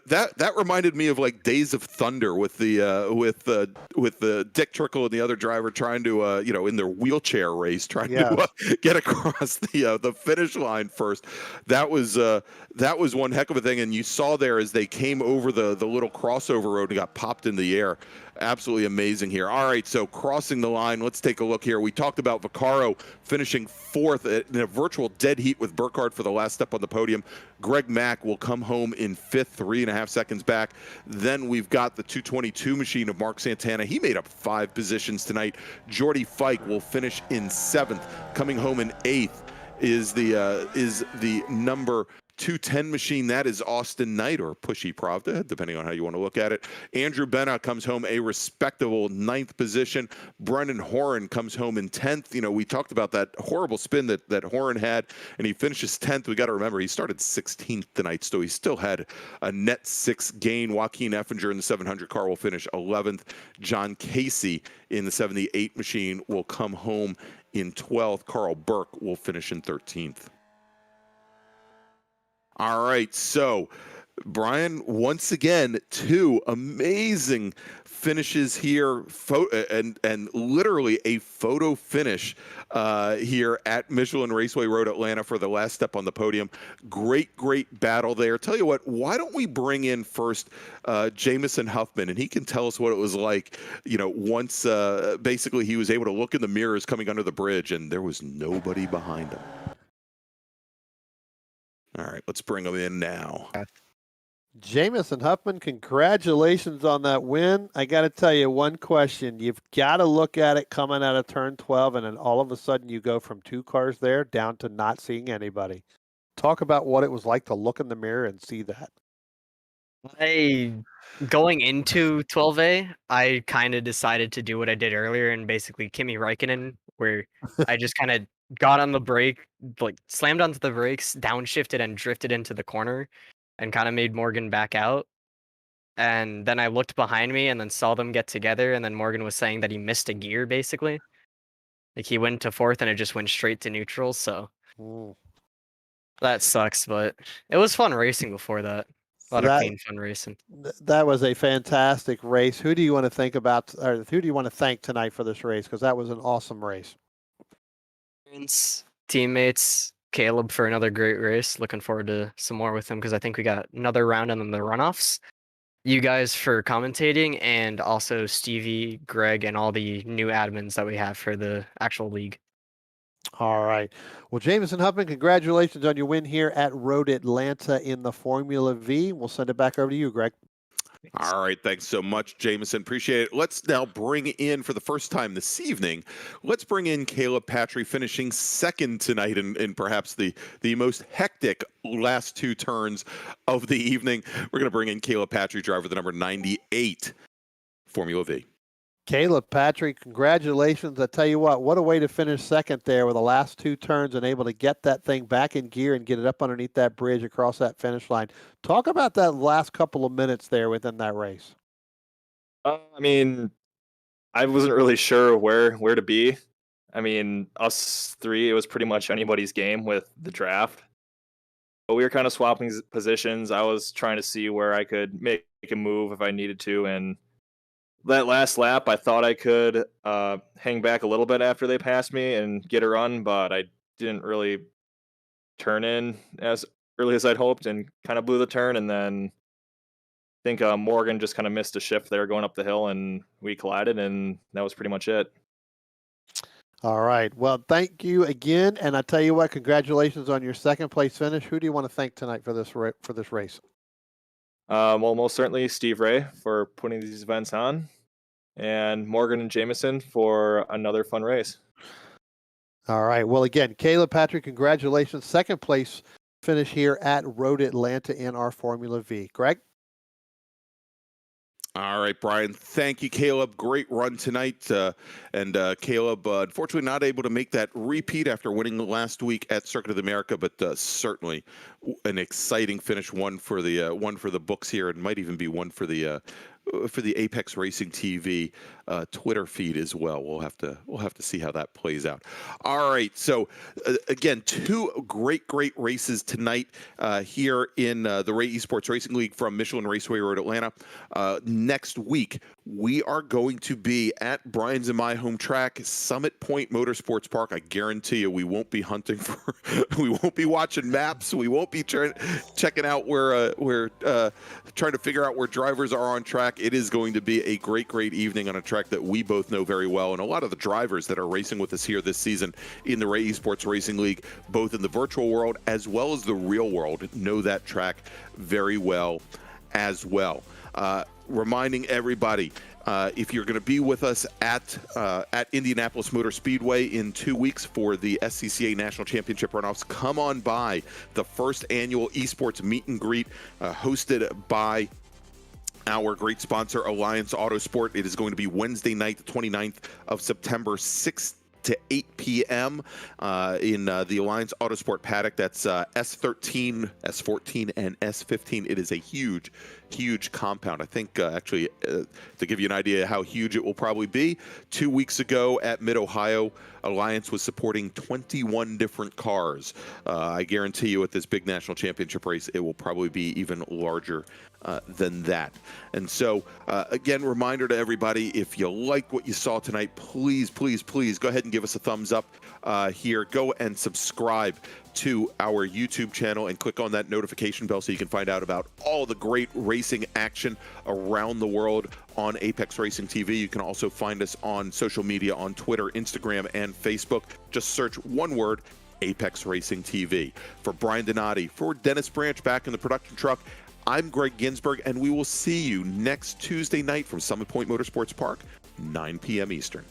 that reminded me of like Days of Thunder with the Dick Trickle and the other driver trying to in their wheelchair race trying to get across the finish line first. That was one heck of a thing, and you saw there as they came over the little crossover road and got popped in the air. Absolutely amazing here. All right, so crossing the line, let's take a look here. We talked about Vaccaro finishing fourth in a virtual dead heat with Burkhart for the last step on the podium. Greg Mack will come home in fifth, 3.5 seconds back. Then we've got the 222 machine of Mark Santana. He made up 5 positions tonight. Jordy Fike will finish in seventh. Coming home in eighth is the number 210 machine. That is Austin Knight, or Pushy Pravda, depending on how you want to look at it. Andrew Benna comes home a respectable 9th position. Brendan Horan comes home in 10th. You know, we talked about that horrible spin that Horan had, and he finishes 10th. We got to remember, he started 16th tonight, so he still had a net 6 gain. Joaquin Effinger in the 700 car will finish 11th. John Casey in the 78 machine will come home in 12th. Carl Burke will finish in 13th. All right, so Brian, once again, 2 amazing finishes here, and literally a photo finish here at Michelin Raceway Road, Atlanta, for the last step on the podium. Great battle there. Tell you what, why don't we bring in first Jameson Huffman, and he can tell us what it was like, you know, once basically he was able to look in the mirrors coming under the bridge, and there was nobody behind him. All right, let's bring him in now. Jameson Huffman, congratulations on that win. I got to tell you one question. You've got to look at it coming out of turn 12, and then all of a sudden you go from 2 cars there down to not seeing anybody. Talk about what it was like to look in the mirror and see that. Going into 12A, I kind of decided to do what I did earlier and basically Kimi Räikkönen, where I just kind of got on the brake, like slammed onto the brakes, downshifted and drifted into the corner and kind of made Morgan back out. And then I looked behind me and then saw them get together, and then Morgan was saying that he missed a gear basically. Like he went to fourth and it just went straight to neutral, so that sucks, but it was fun racing before that. A lot of clean, fun racing. That was a fantastic race. Who do you want to think about, or who do you want to thank tonight for this race? Because that was an awesome race. Teammates, Caleb for another great race. Looking forward to some more with him because I think we got another round and then the runoffs. You guys for commentating, and also Stevie, Greg, and all the new admins that we have for the actual league. All right. Well, Jameson Huffman, congratulations on your win here at Road Atlanta in the Formula V. We'll send it back over to you, Greg. All right, thanks so much, Jameson. Appreciate it. Let's now bring in, for the first time this evening, let's bring in Caleb Patry, finishing second tonight in perhaps the most hectic last two turns of the evening. We're going to bring in Caleb Patry, driver the number 98 Formula V. Caleb Patry, congratulations. I tell you what a way to finish second there with the last two turns and able to get that thing back in gear and get it up underneath that bridge across that finish line. Talk about that last couple of minutes there within that race. I mean, I wasn't really sure where to be. I mean, us three, it was pretty much anybody's game with the draft. But we were kind of swapping positions. I was trying to see where I could make a move if I needed to, and that last lap, I thought I could hang back a little bit after they passed me and get a run, but I didn't really turn in as early as I'd hoped and kind of blew the turn. And then I think Morgan just kind of missed a shift there going up the hill, and we collided, and that was pretty much it. All right. Well, thank you again. And I tell you what, congratulations on your second place finish. Who do you want to thank tonight for this race? Well, most certainly Steve Ray for putting these events on, and Morgan and Jameson for another fun race. All right. Well, again, Caleb Patry, congratulations. Second place finish here at Road Atlanta in our Formula V. Greg? All right, Brian. Thank you, Caleb. Great run tonight. And Caleb, unfortunately, not able to make that repeat after winning last week at Circuit of America, but certainly an exciting finish. One for the books here, and might even be one for the Apex Racing TV Twitter feed as well. We'll have to see how that plays out. All right, so again, two great races tonight here in the Ray Esports Racing League from Michelin Raceway Road Atlanta. Next week we are going to be at Brian's and my home track, Summit Point Motorsports Park. I guarantee you, we won't be hunting for, we won't be watching maps, we won't be checking out where we're trying to figure out where drivers are on track. It is going to be a great evening on a track that we both know very well, and a lot of the drivers that are racing with us here this season in the Ray Esports Racing League, both in the virtual world as well as the real world, know that track very well as well. Reminding everybody, if you're going to be with us at Indianapolis Motor Speedway in 2 weeks for the SCCA National Championship runoffs, come on by the first annual esports meet and greet hosted by our great sponsor, Alliance Autosport. It is going to be Wednesday night, the 29th of September, 6 to 8 p.m. In the Alliance Autosport paddock. That's S13, S14, and S15. It is a huge compound. I think actually, to give you an idea how huge it will probably be, 2 weeks ago at Mid-Ohio, Alliance was supporting 21 different cars. I guarantee you at this big national championship race, it will probably be even larger than that. And so, again, reminder to everybody, if you like what you saw tonight, please go ahead and give us a thumbs up here. Go and subscribe to our YouTube channel and click on that notification bell so you can find out about all the great racing action around the world on Apex Racing TV. You can also find us on social media on Twitter, Instagram, and Facebook. Just search one word, Apex Racing TV. For Brian Donati, for Dennis Branch back in the production truck, I'm Greg Ginsburg, and we will see you next Tuesday night from Summit Point Motorsports Park, 9 p.m. Eastern.